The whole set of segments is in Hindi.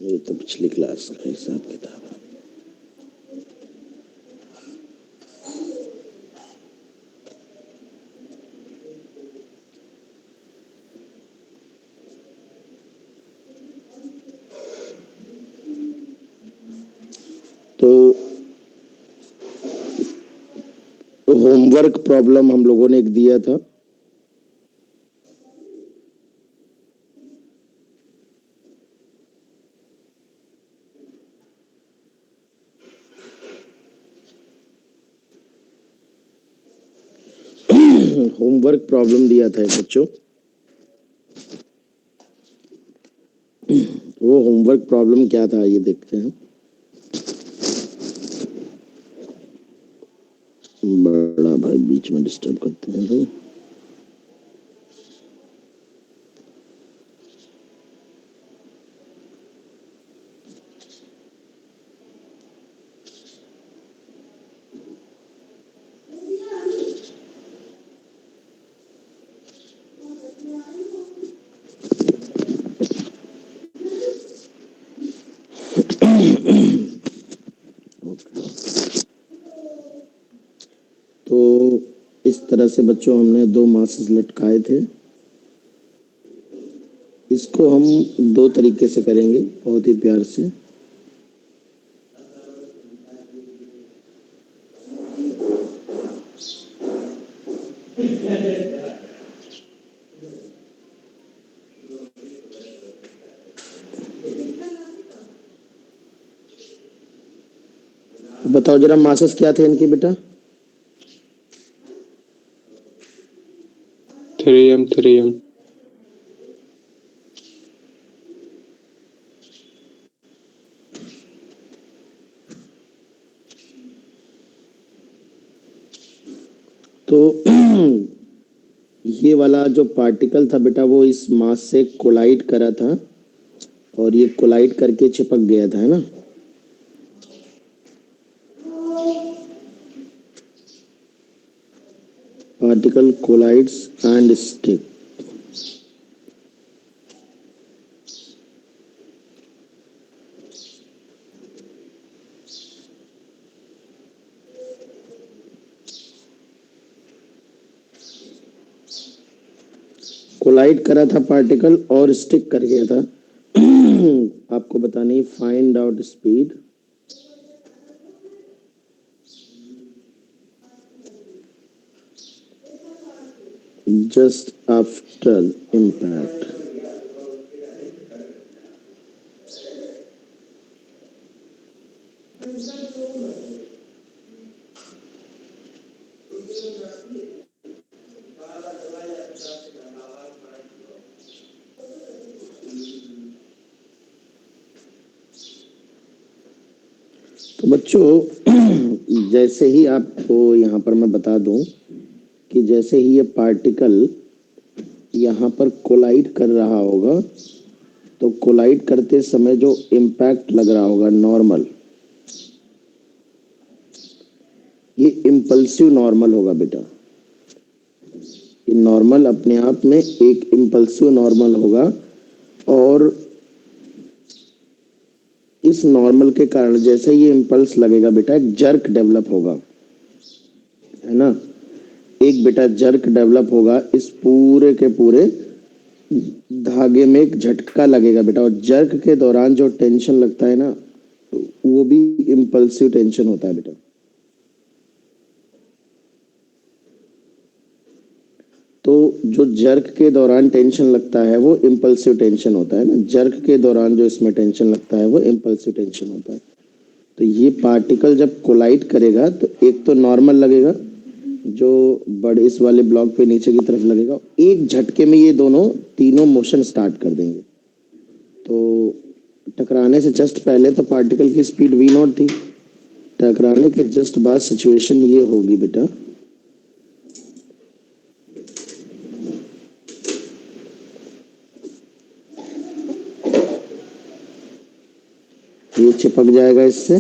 ये तो पिछली क्लास का हिसाब किताब है। तो होमवर्क प्रॉब्लम हम लोगों ने एक दिया था। होमवर्क प्रॉब्लम दिया था बच्चों। वो होमवर्क प्रॉब्लम क्या था ये देखते हैं। बड़ा भाई बीच में डिस्टर्ब करते हैं भाई। तो इस तरह से बच्चों हमने दो मासेस लटकाए थे। इसको हम दो तरीके से करेंगे बहुत ही प्यार से। बताओ जरा मासेस क्या थे इनके बेटा। 3m 3m। तो ये वाला जो पार्टिकल था बेटा वो इस मास से कोलाइड करा था और ये कोलाइड करके चिपक गया था, है ना। Particle collides and stick. Collide करा था पार्टिकल और स्टिक कर गया था। आपको बतानी find out speed just after impact. तो बच्चों जैसे ही आपको यहाँ पर मैं बता दूं कि जैसे ही ये पार्टिकल यहाँ पर कोलाइड कर रहा होगा तो कोलाइड करते समय जो इम्पैक्ट लग रहा होगा नॉर्मल, ये इम्पल्सिव नॉर्मल होगा बेटा। ये नॉर्मल अपने आप में एक इम्पल्सिव नॉर्मल होगा और इस नॉर्मल के कारण जैसे ये इम्पल्स लगेगा बेटा एक जर्क डेवलप होगा, है ना। एक बेटा जर्क डेवलप होगा, इस पूरे के पूरे धागे में एक झटका लगेगा बेटा। और जर्क के दौरान जो टेंशन लगता है ना वो भी इम्पल्सिव टेंशन होता है बेटा। तो जो जर्क के दौरान टेंशन लगता है वो इम्पल्सिव टेंशन होता है ना। जर्क के दौरान जो इसमें टेंशन लगता है वो इम्पल्सिव टेंशन होता है। तो ये पार्टिकल जब कोलाइड करेगा तो एक तो नॉर्मल लगेगा जो बड़े इस वाले ब्लॉक पे नीचे की तरफ लगेगा, एक झटके में ये दोनों तीनों मोशन स्टार्ट कर देंगे। तो टकराने से जस्ट पहले तो पार्टिकल की स्पीड v0 थी, टकराने के जस्ट बाद सिचुएशन ये होगी बेटा ये चिपक जाएगा इससे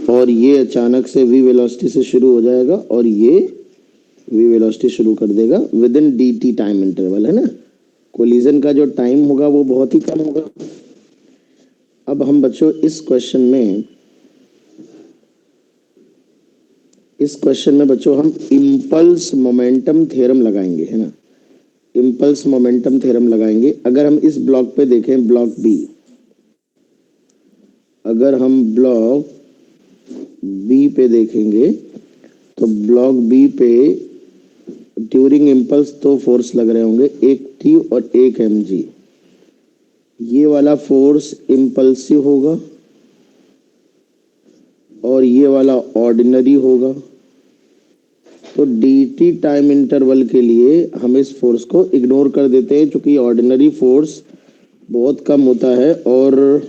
और ये अचानक से v वेलोसिटी से शुरू हो जाएगा और ये v वेलोसिटी शुरू कर देगा with in dt time interval, है ना। कोलिजन का जो टाइम होगा वो बहुत ही कम होगा। अब हम बच्चों इस क्वेश्चन में बच्चों हम इम्पल्स मोमेंटम थ्योरम लगाएंगे, है ना। इम्पल्स मोमेंटम थ्योरम लगाएंगे। अगर हम इस ब्लॉक पे देखें, ब्लॉक बी, अगर हम ब्लॉक बी पे देखेंगे तो ब्लॉक बी पे ड्यूरिंग इम्पल्स दो फोर्स लग रहे होंगे, एक टी और एक एम जी। ये वाला फोर्स इम्पल्सिव होगा और ये वाला ऑर्डिनरी होगा। तो dt टाइम इंटरवल के लिए हम इस फोर्स को इग्नोर कर देते हैं, क्योंकि ऑर्डिनरी फोर्स बहुत कम होता है। और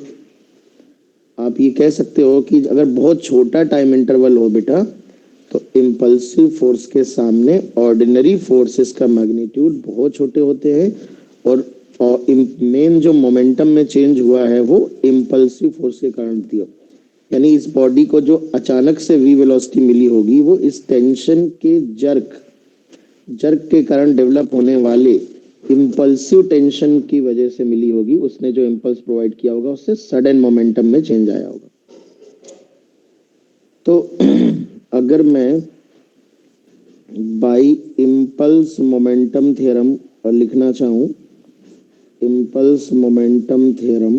आप ये कह सकते हो कि अगर बहुत छोटा टाइम इंटरवल हो बेटा, तो इम्पल्सिव फोर्स के सामने ऑर्डिनरी फोर्सेस का मैग्नीट्यूड बहुत छोटे होते हैं। और मेन जो मोमेंटम में चेंज हुआ है वो इम्पल्सिव फोर्स के कारण दिया। यानी इस बॉडी को जो अचानक से वी वेलोसिटी मिली होगी वो इस टेंशन के जर्क के कारण डेवलप होने वाले इम्पल्सिव टेंशन की वजह से मिली होगी। उसने जो इम्पल्स प्रोवाइड किया होगा उससे सडन मोमेंटम में चेंज आया होगा। तो अगर मैं बाई इम्पल्स मोमेंटम थ्योरम लिखना चाहूं, इम्पल्स मोमेंटम थ्योरम,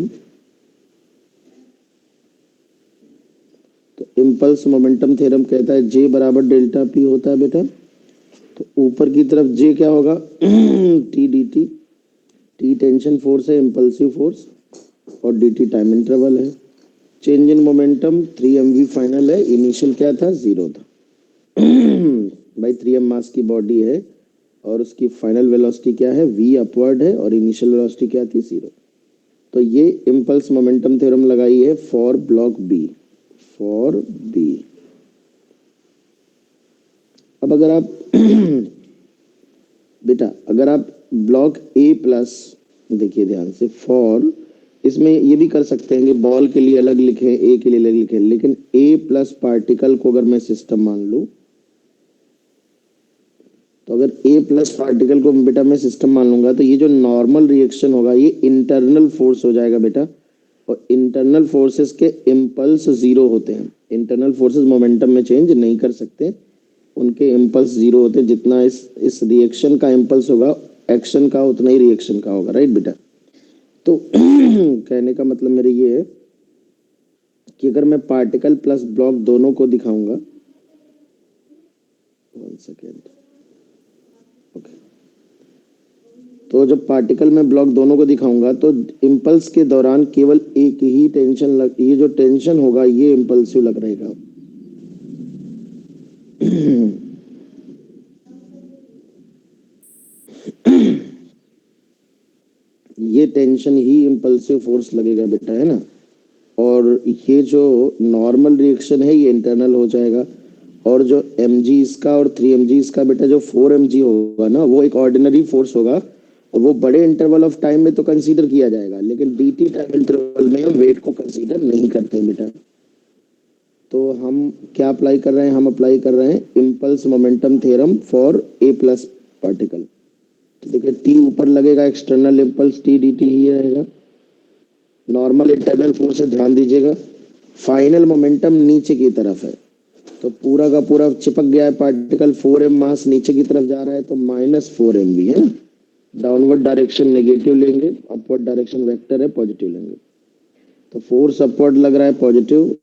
तो इम्पल्स मोमेंटम थ्योरम कहता है J बराबर डेल्टा P होता है बेटा। तो ऊपर की तरफ J क्या होगा T D T, T tension force है, इम्पल्सिव फोर्स, और डी टी टाइम इंटरवल है। Change in momentum 3mv final है, इनिशियल क्या था, 0 था। भाई 3m मास की बॉडी है और उसकी फाइनल वेलोसिटी क्या है, v अपवर्ड है, और इनिशियल वेलोसिटी क्या थी, 0। तो ये इम्पल्स मोमेंटम थ्योरम लगाई है for block B, for B. अब अगर आप बेटा अगर आप ब्लॉक ए प्लस, देखिए ध्यान से, फॉर, इसमें ये भी कर सकते हैं कि बॉल के लिए अलग लिखें, ए के लिए अलग लिखें, लेकिन ए प्लस पार्टिकल को अगर मैं सिस्टम मान लूं, तो अगर ए प्लस पार्टिकल को बेटा मैं सिस्टम मान लूंगा, तो ये जो नॉर्मल रिएक्शन होगा ये इंटरनल फोर्स हो जाएगा बेटा। और इंटरनल फोर्सेस के इम्पल्स 0 होते हैं। इंटरनल फोर्सेस मोमेंटम में चेंज नहीं कर सकते, उनके इम्पल्स 0 होते हैं। जितना इस रिएक्शन का इम्पल्स होगा एक्शन का, उतना ही रिएक्शन का होगा, राइट बेटा। तो कहने का मतलब मेरे ये है कि अगर मैं पार्टिकल प्लस ब्लॉक दोनों को दिखाऊंगा, 1 सेकेंड, ओके, तो जब पार्टिकल में ब्लॉक दोनों को दिखाऊंगा तो इम्पल्स के दौरान केवल एक ही टेंशन ये जो टेंशन होगा ये इम्पल्सिव लग रहेगा। ये टेंशन ही इम्पल्सिव फोर्स लगेगा बेटा, है ना। और ये जो नॉर्मल रिएक्शन है ये इंटरनल हो जाएगा। और जो एम जी इसका और 3mg इसका बेटा, जो 4mg होगा ना, वो एक ऑर्डिनरी फोर्स होगा, और वो बड़े इंटरवल ऑफ टाइम में तो कंसीडर किया जाएगा, लेकिन dt टाइम इंटरवल में हम वेट को कंसीडर नहीं करते बेटा। तो हम क्या अप्लाई कर रहे हैं, हम अप्लाई कर रहे हैं impulse momentum theorem for a plus particle. तो देखिए टी ऊपर लगेगा, external impulse T D T ही रहेगा। नॉर्मल इंटरनल फोर्स से ध्यान दीजिएगा, फाइनल मोमेंटम नीचे की तरफ है, तो पूरा का पूरा चिपक गया है पार्टिकल, 4m मास नीचे की तरफ जा रहा है, तो -4mv है। डाउनवर्ड डायरेक्शन नेगेटिव लेंगे, अपवर्ड डायरेक्शन वेक्टर है पॉजिटिव लेंगे। तो फोर्स अपवर्ड लग रहा है पॉजिटिव,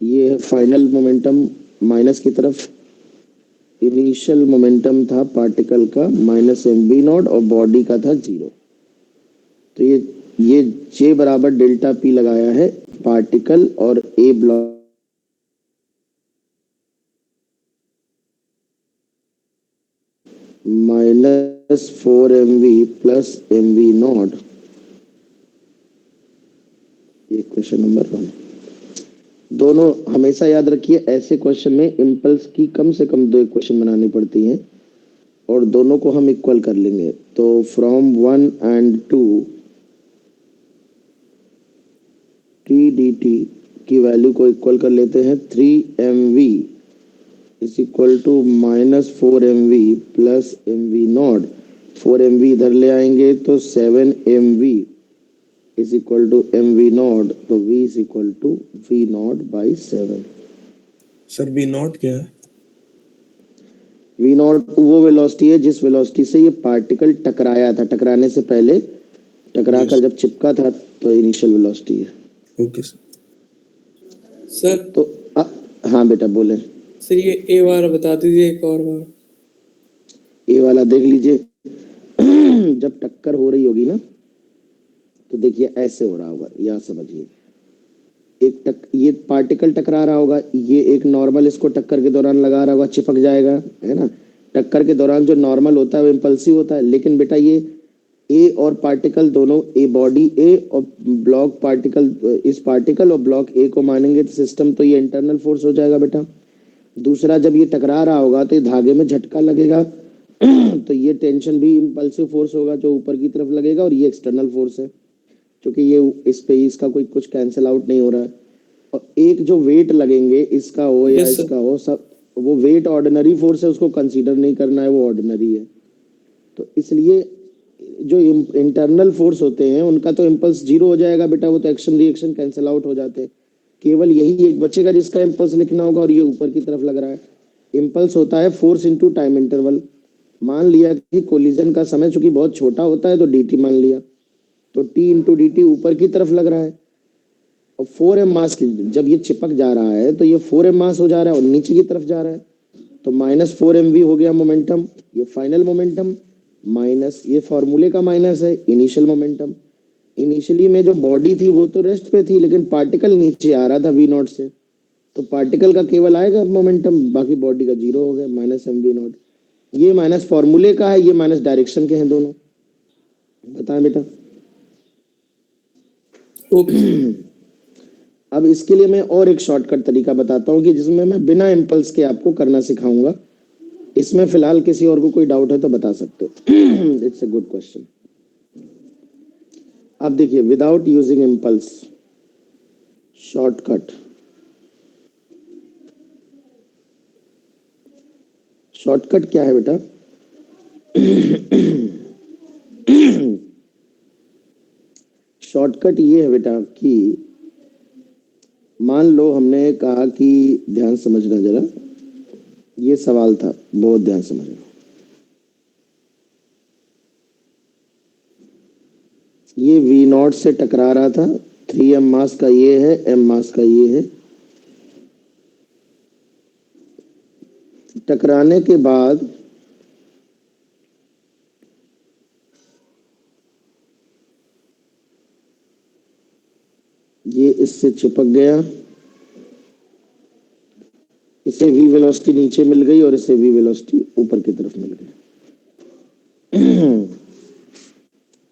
ये है फाइनल मोमेंटम माइनस की तरफ। इनिशियल मोमेंटम था पार्टिकल का -mv0 और बॉडी का था 0। तो ये J बराबर डेल्टा P लगाया है पार्टिकल और ए ब्लॉक -4mv प्लस mv0। ये क्वेश्चन नंबर 1। दोनों हमेशा याद रखिए, ऐसे क्वेश्चन में इम्पल्स की कम से कम 2 इक्वेशन बनानी पड़ती हैं और दोनों को हम इक्वल कर लेंगे। तो from 1 and 2 T D T की वैल्यू को इक्वल कर लेते हैं। 3mv is equal to -4mv plus mv0। 4mv इधर ले आएंगे तो 7mv is equal to M V naught, तो v is equal to V naught by 7। Sir V naught क्या है? वी नॉट वो वेलोसिटी है जिस वेलोसिटी से ये पार्टिकल टकराया था, टकराने से पहले, टकरा कर जब चिपका था, तो इनिशियल वेलोसिटी है। Okay sir. तो हाँ बेटा बोले। सर ये ए वाला बता दीजिए एक और बार। ए वाला देख लीजिए। जब टक्कर हो रही होगी ना, तो देखिए ऐसे हो रहा होगा, या समझिए ये पार्टिकल टकरा रहा होगा, ये एक नॉर्मल इसको टक्कर के दौरान लगा रहा होगा, चिपक जाएगा, है ना। टक्कर के दौरान जो नॉर्मल होता है वो इम्पल्सिव होता है, लेकिन बेटा ये ए और पार्टिकल दोनों, ए बॉडी ए और ब्लॉक पार्टिकल, इस पार्टिकल और ब्लॉक ए को मानेंगे तो सिस्टम, तो ये इंटरनल फोर्स हो जाएगा बेटा। दूसरा, जब ये टकरा रहा होगा तो ये धागे में झटका लगेगा, तो ये टेंशन भी इम्पल्सिव फोर्स होगा जो ऊपर की तरफ लगेगा, और ये एक्सटर्नल फोर्स है क्योंकि ये इस पे इसका कोई कुछ कैंसिल आउट नहीं हो रहा है। और एक जो वेट लगेंगे, इसका हो या इसका हो, सब वो वेट ऑर्डिनरी फोर्स है, उसको कंसीडर नहीं करना है, वो ऑर्डिनरी है। तो इसलिए जो इंटरनल फोर्स होते हैं उनका तो इम्पल्स जीरो हो जाएगा बेटा, वो तो एक्शन रिएक्शन कैंसिल आउट हो जाते हैं। केवल यही एक बचेगा जिसका इम्पल्स लिखना होगा, और ये ऊपर की तरफ लग रहा है। इम्पल्स होता है फोर्स इनटू टाइम इंटरवल। मान लिया कि कोलिजन का समय चूंकि बहुत छोटा होता है तो dt मान लिया, तो t इंटू डी टी ऊपर की तरफ लग रहा है, और 4m मास की जब ये चिपक जा रहा है तो ये 4m मास हो जा रहा है और नीचे की तरफ जा रहा है, तो -4mv हो गया मोमेंटम, ये फाइनल मोमेंटम, माइनस ये फॉर्मूले का माइनस है इनिशियल मोमेंटम। इनिशियली में जो बॉडी थी वो तो रेस्ट पे थी, लेकिन पार्टिकल नीचे आ रहा था v नॉट से, तो पार्टिकल का केवल आएगा मोमेंटम, बाकी बॉडी का जीरो हो गया, -mv नॉट। ये माइनस फॉर्मूले का है, ये माइनस डायरेक्शन के हैं दोनों। बताएं बेटा। अब इसके लिए मैं और एक शॉर्टकट तरीका बताता हूँ कि जिसमें मैं बिना इम्पल्स के आपको करना सिखाऊंगा। इसमें फिलहाल किसी और को कोई डाउट है तो बता सकते हो। It's a good question. अब देखिए, without using impulse, shortcut, shortcut क्या है बेटा? शॉर्टकट ये है बेटा कि मान लो हमने कहा कि, ध्यान समझना जरा, ये सवाल था, बहुत ध्यान समझना। ये वी नॉट से टकरा रहा था, 3m मास का ये है, m मास का ये है। टकराने के बाद ये इससे चिपक गया, इसे v वेलोसिटी नीचे मिल गई और इसे v वेलोसिटी ऊपर की तरफ मिल गई।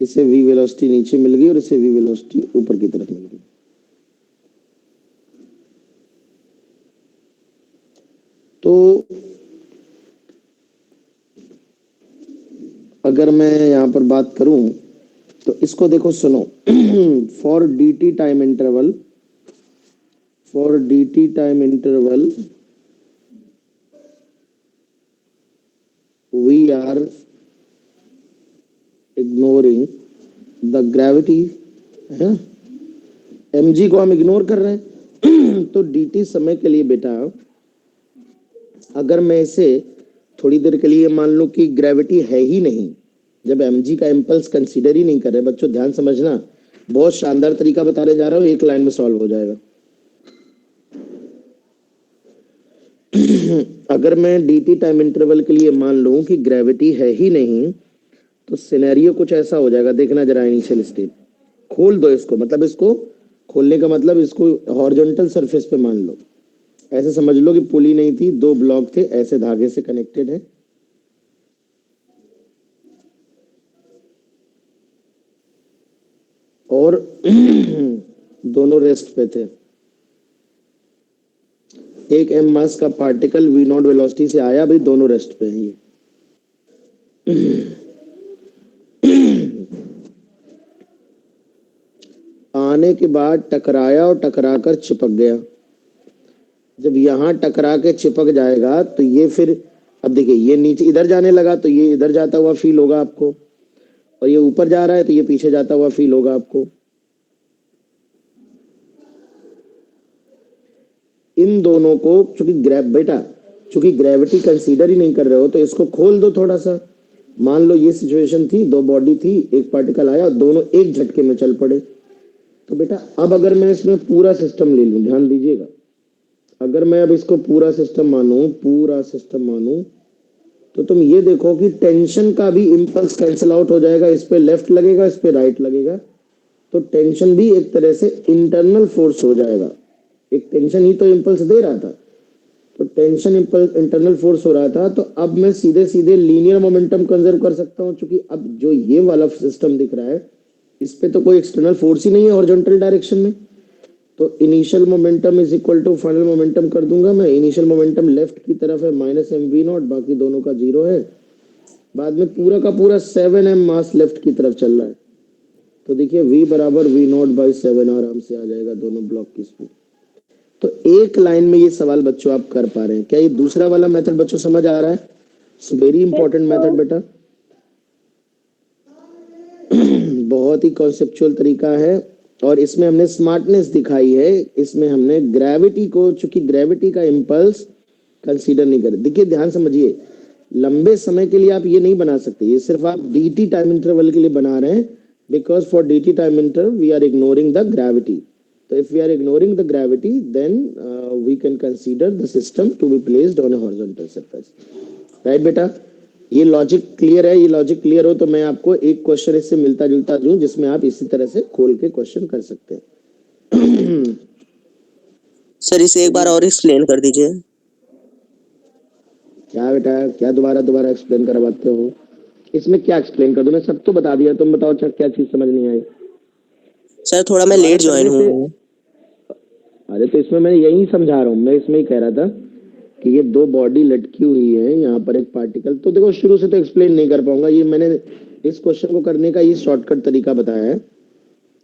इसे v वेलोसिटी नीचे मिल गई और इसे v वेलोसिटी ऊपर की तरफ मिल गई। तो अगर मैं यहां पर बात करूं तो इसको देखो, सुनो। For dt time interval, for dt time interval we are ignoring the gravity, है, mg को हम इग्नोर कर रहे हैं। तो dt समय के लिए बेटा, अगर मैं इसे थोड़ी देर के लिए मान लूं कि ग्रेविटी है ही नहीं, जब mg का इम्पल्स कंसीडर ही नहीं कर रहे, बच्चों ध्यान समझना, बहुत शानदार तरीका बताने जा रहा हूं, एक लाइन में सॉल्व हो जाएगा। अगर मैं dt टाइम इंटरवल के लिए मान लूं कि ग्रेविटी है ही नहीं, तो सिनेरियो कुछ ऐसा हो जाएगा, देखना जरा इनिशियल स्टेट। खोल दो इसको, मतलब इसको खोलने का मतलब इसको हॉरिजॉन्टल सरफेस पे मान लो, ऐसे समझ लो कि पुली नहीं थी, दो ब्लॉक थे, ऐसे धागे से कनेक्टेड है, और दोनों रेस्ट पे थे। एक m मास का पार्टिकल v नॉट वेलोसिटी से आया, भाई दोनों रेस्ट पे हैं ये। आने के बाद टकराया और टकराकर चिपक गया। जब यहां टकरा के चिपक जाएगा तो ये फिर, अब देखिए ये नीचे इधर जाने लगा तो ये इधर जाता हुआ फील होगा आपको, और ये ऊपर जा रहा है तो ये पीछे जाता हुआ फील होगा आपको। इन दोनों को चूंकि ग्रेविटी कंसीडर ही नहीं कर रहे हो तो इसको खोल दो थोड़ा सा। मान लो ये सिचुएशन थी, दो बॉडी थी, एक पार्टिकल आया, दोनों एक झटके में चल पड़े। तो बेटा अब अगर मैं इसमें पूरा सिस्टम ले लूं, ध्यान दीजिएगा, अगर मैं अब इसको पूरा सिस्टम मानूं तो तुम ये देखो कि टेंशन का भी इंपल्स कैंसिल आउट हो जाएगा। इस पे लेफ्ट लगेगा, इस पे राइट लगेगा, तो टेंशन भी एक तरह से इंटरनल फोर्स हो जाएगा। एक टेंशन ही तो इंपल्स दे रहा था, तो टेंशन इंपल्स इंटरनल फोर्स हो रहा था। तो अब मैं सीधे सीधे लीनियर मोमेंटम कंजर्व कर सकता हूं, क्योंकि अब जो ये वाला सिस्टम दिख रहा है इस पे तो कोई एक्सटर्नल फोर्स ही नहीं है हॉरिजॉन्टल डायरेक्शन में। तो initial momentum is equal to final momentum कर दूंगा मैं। इनिशियल मोमेंटम लेफ्ट की तरफ है माइनस एम वी नॉट, बाकी दोनों का जीरो है। बाद में पूरा का पूरा 7m मास लेफ्ट की तरफ चल रहा है, तो देखिए v बराबर वी नॉट बाई 7 आराम से आ जाएगा दोनों ब्लॉक की स्पीड। तो एक लाइन में ये सवाल बच्चों आप कर पा रहे हैं क्या? ये दूसरा वाला मेथड बच्चों समझ आ रहा है? वेरी इंपॉर्टेंट मेथड बेटा, बहुत ही कॉन्सेप्चुअल तरीका है और इसमें हमने स्मार्टनेस दिखाई है। इसमें हमने ग्रेविटी को, चूंकि ग्रेविटी का इंपल्स कंसीडर नहीं कर, देखिए ध्यान समझिए, लंबे समय के लिए आप ये नहीं बना सकते, ये सिर्फ आप dt टाइम इंटरवल के लिए बना रहे हैं, because for dt time interval we are ignoring the gravity. तो if we are ignoring the gravity then we can consider the system to be placed on a horizontal surface. Right बेटा, ये लॉजिक क्लियर है? ये लॉजिक क्लियर हो तो मैं आपको एक क्वेश्चन इससे मिलता जुलता दूं जिसमें आप इसी तरह से खोल के क्वेश्चन कर सकते हैं। सर इसे एक बार और एक्सप्लेन कर दीजिए। क्या बेटा, क्या दोबारा एक्सप्लेन करवाते हो? इसमें क्या एक्सप्लेन कर दूं? मैं सब तो बता दिया, तुम बताओ अच्छा क्या चीज समझ नहीं आई? सर थोड़ा मैं लेट ज्वाइन हूँ। अरे तो इसमें मैं यही समझा रहा हूँ, मैं इसमें ही कह रहा था कि ये दो बॉडी लटकी हुई है, यहाँ पर एक पार्टिकल। तो देखो शुरू से तो एक्सप्लेन नहीं कर पाऊंगा, ये मैंने इस क्वेश्चन को करने का ये शॉर्टकट तरीका बताया है।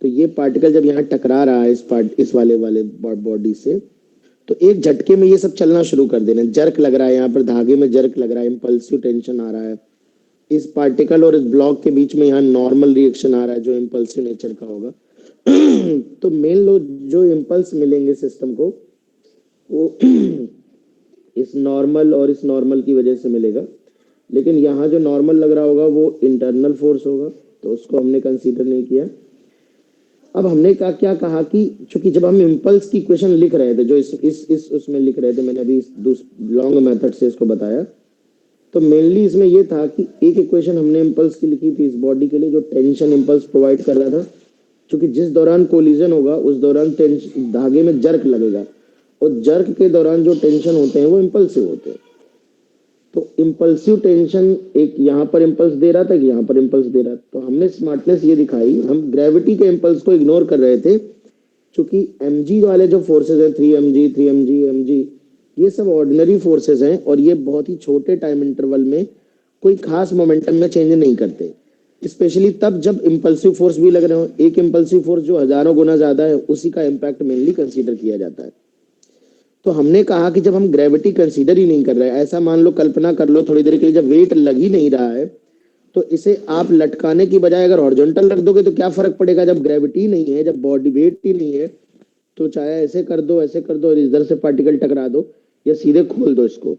तो ये पार्टिकल जब यहाँ टकरा रहा है इस वाले बॉडी से, तो एक झटके में ये सब चलना शुरू कर देना। जर्क लग रहा है, यहाँ पर धागे में जर्क लग रहा है, इंपल्सिव टेंशन आ रहा है। इस पार्टिकल और इस ब्लॉक के बीच में यहाँ नॉर्मल रिएक्शन आ रहा है जो इंपल्सिव नेचर का होगा। तो मेन लो जो इंपल्स मिलेंगे सिस्टम को वो इस नॉर्मल और इस नॉर्मल की वजह से मिलेगा, लेकिन यहाँ जो नॉर्मल लग रहा होगा वो इंटरनल फोर्स होगा, तो उसको हमने कंसीडर नहीं किया। अब हमने क्या कहा कि चूंकि जब हम इंपल्स की इक्वेशन लिख रहे थे, जो इस उसमें लिख रहे थे, मैंने अभी लॉन्ग मेथड से इसको बताया, तो मेनली इसमें ये था कि एक इक्वेशन हमने इंपल्स की लिखी थी इस बॉडी के लिए जो टेंशन इंपल्स प्रोवाइड कर रहा था, क्योंकि जिस दौरान कोलिजन होगा उस दौरान धागे में जर्क लगेगा और जर्क के दौरान जो टेंशन होते हैं वो इंपल्सिव होते हैं। तो इंपल्सिव टेंशन एक यहाँ पर इंपल्स दे रहा था कि यहाँ पर इंपल्स दे रहा था। तो हमने स्मार्टनेस ये दिखाई, हम ग्रेविटी के इंपल्स को इग्नोर कर रहे थे, क्योंकि mg वाले जो फोर्सेज है 3mg ये सब ऑर्डिनरी फोर्सेज हैं और ये बहुत ही छोटे टाइम इंटरवल में कोई खास मोमेंटम में चेंज नहीं करते, स्पेशली तब जब इंपल्सिव फोर्स भी लग रहे हो। एक इंपल्सिव फोर्स जो हजारों गुना ज्यादा है उसी का इम्पैक्ट मेनली कंसीडर किया जाता है। तो हमने कहा कि जब हम ग्रेविटी कंसीडर ही नहीं कर रहे, ऐसा मान लो, कल्पना कर लो थोड़ी देर के लिए, जब वेट लग ही नहीं रहा है तो इसे आप लटकाने की बजाय अगर हॉरिजॉन्टल रख दोगे तो क्या फर्क पड़ेगा? जब ग्रेविटी नहीं है, जब बॉडी वेट ही नहीं है, तो चाहे ऐसे कर दो और इधर से पार्टिकल टकरा दो या सीधे खोल दो इसको।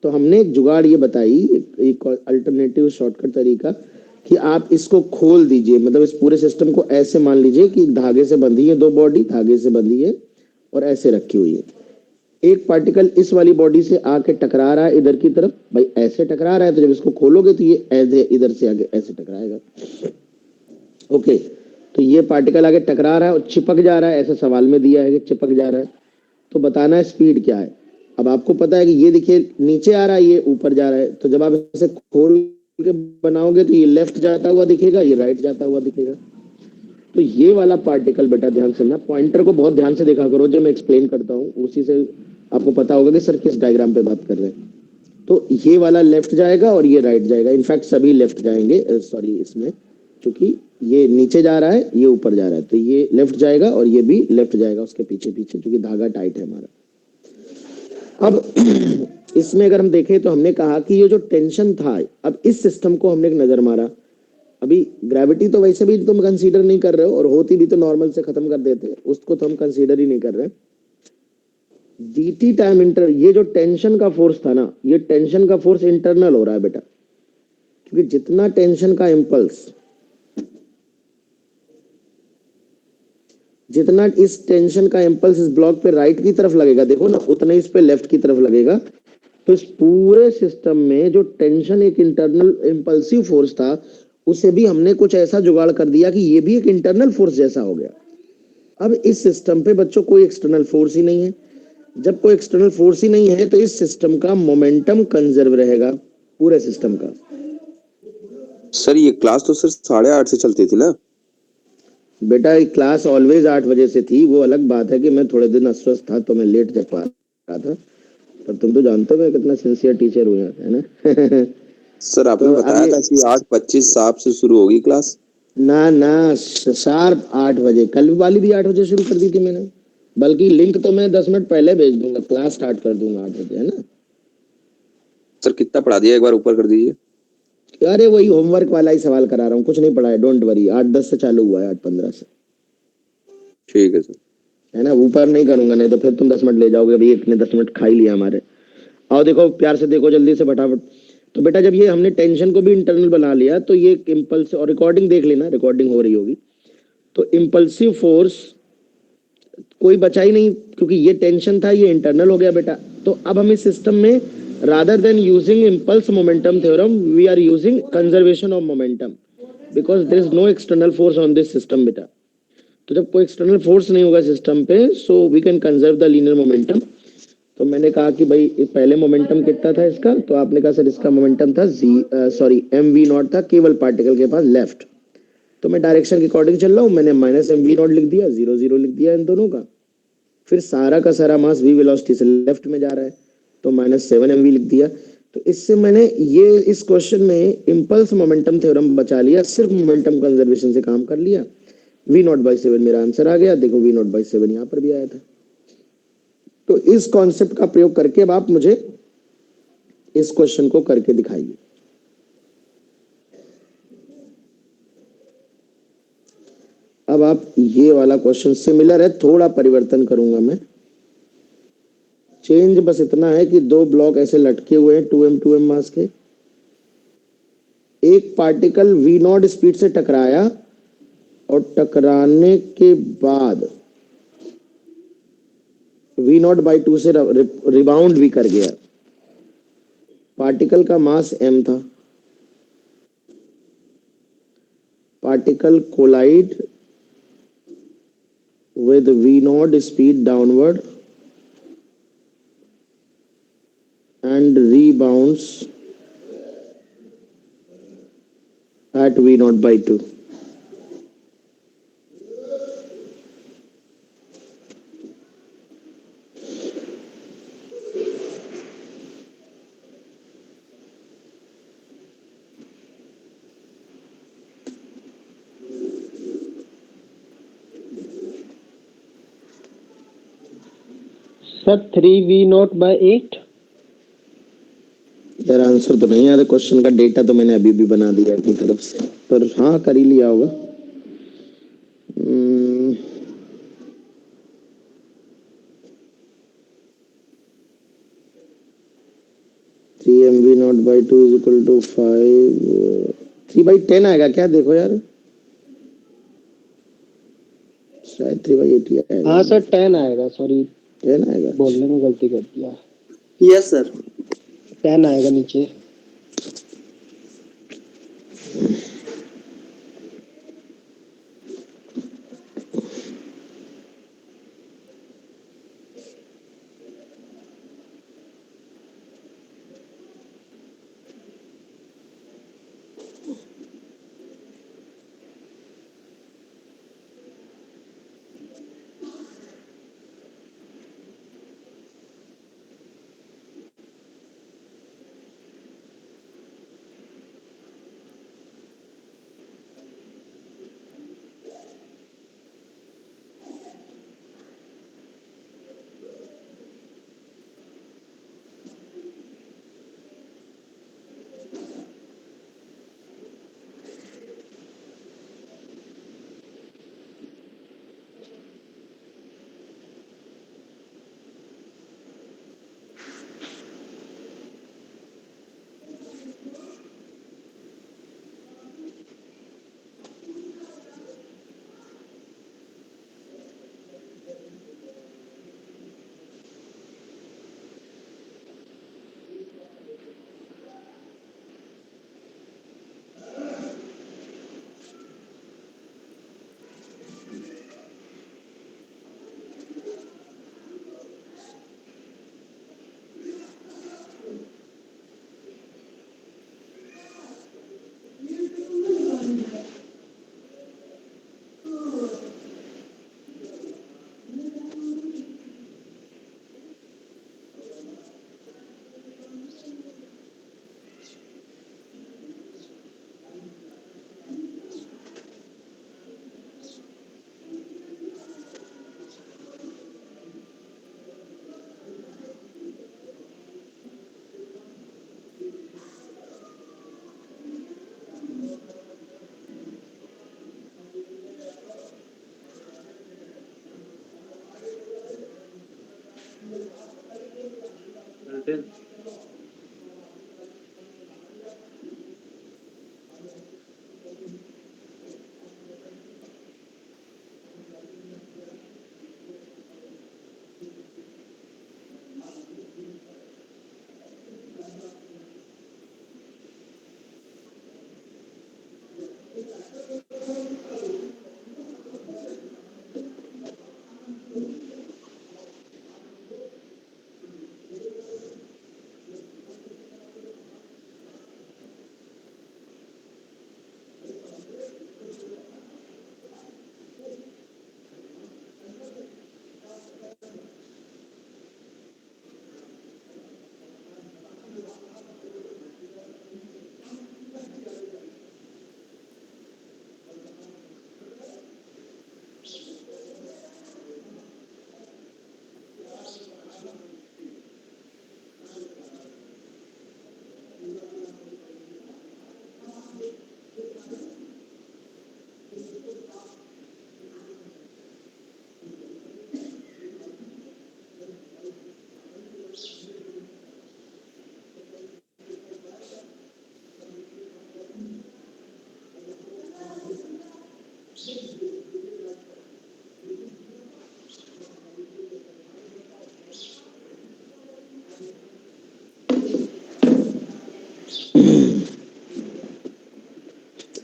तो हमने एक जुगाड़ ये बताई, एक अल्टरनेटिव शॉर्टकट तरीका, कि आप इसको खोल दीजिए। मतलब इस पूरे सिस्टम को ऐसे मान लीजिए कि धागे से बंधी है, दो बॉडी धागे से बंधी है और ऐसे रखी हुई है। एक पार्टिकल इस वाली बॉडी से आके टकरा रहा है इधर की तरफ, भाई ऐसे टकरा रहा है, तो जब इसको खोलोगे तो ये ऐसे इधर से आगे ऐसे टकराएगा। ओके, तो ये पार्टिकल आगे टकरा रहा है और चिपक जा रहा है, ऐसा सवाल में दिया है कि चिपक जा रहा है। तो बताना है स्पीड क्या है। अब आपको पता है कि ये देखिए नीचे आ रहा है, ये ऊपर जा रहा है, तो जब आप इसे खोल के बनाओगे तो ये लेफ्ट जाता हुआ दिखेगा, ये राइट जाता हुआ दिखेगा। तो ये वाला पार्टिकल बेटा ध्यान से ना, पॉइंटर को बहुत ध्यान से देखा करो जब मैं एक्सप्लेन करता हूँ, उसी से आपको पता होगा कि सर किस डायग्राम पे बात कर रहे हैं। तो ये वाला लेफ्ट जाएगा और ये राइट जाएगा, इनफैक्ट सभी लेफ्ट जाएंगे, सॉरी इसमें क्योंकि ये नीचे जा रहा है ये ऊपर जा रहा है, तो ये लेफ्ट जाएगा और ये भी लेफ्ट जाएगा उसके पीछे पीछे, क्योंकि धागा टाइट है हमारा। अब इसमें अगर हम देखें तो हमने कहा कि ये जो टेंशन था, अब इस सिस्टम को हमने एक नजर मारा। अभी ग्रेविटी तो वैसे भी तुम कंसीडर नहीं कर रहे हो, और होती भी तो नॉर्मल से खत्म कर देते, उसको तो हम कंसीडर ही नहीं कर रहे। dt टाइम इंटर, ये जो टेंशन का फोर्स था ना, ये टेंशन का फोर्स इंटरनल हो रहा है बेटा, क्योंकि जितना टेंशन का इम्पल्स, जितना इस टेंशन का इम्पल्स इस ब्लॉक पे राइट की तरफ लगेगा, देखो ना, उतना इस पे लेफ्ट की तरफ लगेगा। तो इस पूरे सिस्टम में जो टेंशन एक इंटरनल इम्पल्सिव फोर्स था, उसे भी हमने कुछ ऐसा जुगाड़ कर दिया कि ये भी एक इंटरनल फोर्स जैसा हो गया। अब इस सिस्टम पे बच्चों कोई एक्सटर्नल फोर्स ही नहीं है। जब कोई एक्सटर्नल फोर्स ही नहीं है तो इस सिस्टम का मोमेंटम कंजर्व रहेगा, पूरे सिस्टम का। सर ये क्लास तो सर 8:30 से चलती थी ना? बेटा एक क्लास ऑलवेज 8 बजे से थी, वो अलग बात है कि मैं थोड़े दिन अस्वस्थ था तो मैं लेट जग पा रहा था, पर तुम तो जानते हो मैं कितना सिंसियर टीचर हूँ यार, है ना। सर आपने तो अब बताया ये था कि 8:25 साफ से शुरू होगी क्लास। ना ना, शार्प 8 बजे, कल वाली भी 8 बजे शुरू कर दी थी मैंने, बल्कि लिंक तो मैं 10 मिनट पहले भेज दूंगा, क्लास स्टार्ट कर दूंगा 8 बजे, है ना। सर कितना पढ़ा दिया, एक बार ऊपर कर दीजिए। अरे वही होमवर्क वाला ही सवाल करा रहा हूँ, कुछ नहीं पढ़ा है, डोंट वरी। 8:10 से चालू हुआ है, 8:15 से, ठीक है सर। है ना। ऊपर नहीं करूंगा, नहीं तो फिर तुम 10 मिनट ले जाओगे, अभी एक ने 10 मिनट खा ही लिया हमारे। आओ देखो प्यार से देखो, जल्दी से फटाफट। तो बेटा जब ये हमने टेंशन को भी इंटरनल बना लिया, तो ये इम्पल्स, और रिकॉर्डिंग देख लेना, रिकॉर्डिंग हो रही होगी, तो इम्पल्सिव फोर्स कोई बचा ही नहीं, क्योंकि ये टेंशन था, ये इंटरनल हो गया बेटा। तो अब हम इस सिस्टम में rather than using impulse momentum theorem, we are using conservation of momentum, because there is no external force on this system बेटा। तो जब कोई एक्सटर्नल फोर्स नहीं होगा सिस्टम पे, so we can conserve the linear momentum. तो मैंने कहा कि भाई पहले मोमेंटम कितना था इसका, तो आपने कहा सर इसका मोमेंटम था mv0 था, केवल पार्टिकल के पास लेफ्ट। तो मैं डायरेक्शन के अकॉर्डिंग चल रहा हूँ, मैंने -mv0 लिख दिया, 0 0 लिख दिया इन दोनों का। फिर सारा का सारा मास v वेलोसिटी से लेफ्ट में जा रहा है, तो -7mv लिख दिया। तो इससे मैंने ये इस क्वेश्चन में इम्पल्स मोमेंटम थ्योरम बचा लिया, सिर्फ मोमेंटम कंजर्वेशन से काम कर लिया। v0/7 मेरा आंसर आ गया, देखो v0/7 यहाँ पर भी आया था। तो इस कॉन्सेप्ट का प्रयोग करके अब आप मुझे इस क्वेश्चन को करके दिखाइए। अब आप ये वाला क्वेश्चन सिमिलर है, थोड़ा परिवर्तन करूंगा मैं, चेंज बस इतना है कि दो ब्लॉक ऐसे लटके हुए हैं 2m मास के, एक पार्टिकल v0 स्पीड से टकराया और टकराने के बाद v0/2 से रिबाउंड भी कर गया। पार्टिकल का मास m था, particle collide with v0 speed downward and rebounds at v0/2. Sir 3v0/8। यार आंसर तो नहीं आ रहा, क्वेश्चन का डेटा तो मैंने अभी भी बना दिया अपनी तरफ से, पर हाँ कर ही लिया होगा। 3mv0/2 इज इक्वल टू 5, 3/10 आएगा क्या, देखो यार, शायद 3/8 आएगा। हाँ सर 10 आएगा, सॉरी 10 आएगा। बोलने में गलती कर दिया। Yes sir. 10 आएगा नीचे।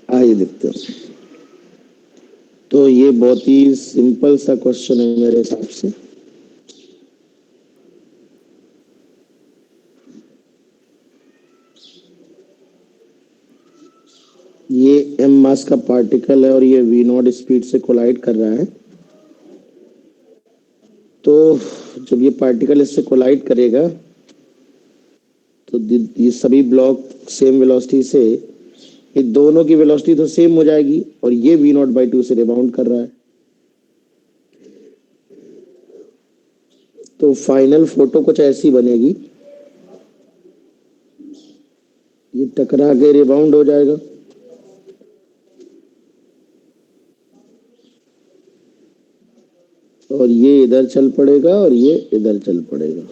आइए देखते हैं। तो ये बहुत ही सिंपल सा क्वेश्चन है मेरे हिसाब से। ये m मास का पार्टिकल है और ये v नॉट स्पीड से कोलाइड कर रहा है। तो जब ये पार्टिकल इससे कोलाइड करेगा तो ये सभी ब्लॉक सेम वेलोसिटी से, ये दोनों की वेलोसिटी तो सेम हो जाएगी और ये v नॉट बाई 2 से रिबाउंड कर रहा है। तो फाइनल फोटो कुछ ऐसी बनेगी, ये टकरा के रिबाउंड हो जाएगा और ये इधर चल पड़ेगा और ये इधर चल पड़ेगा।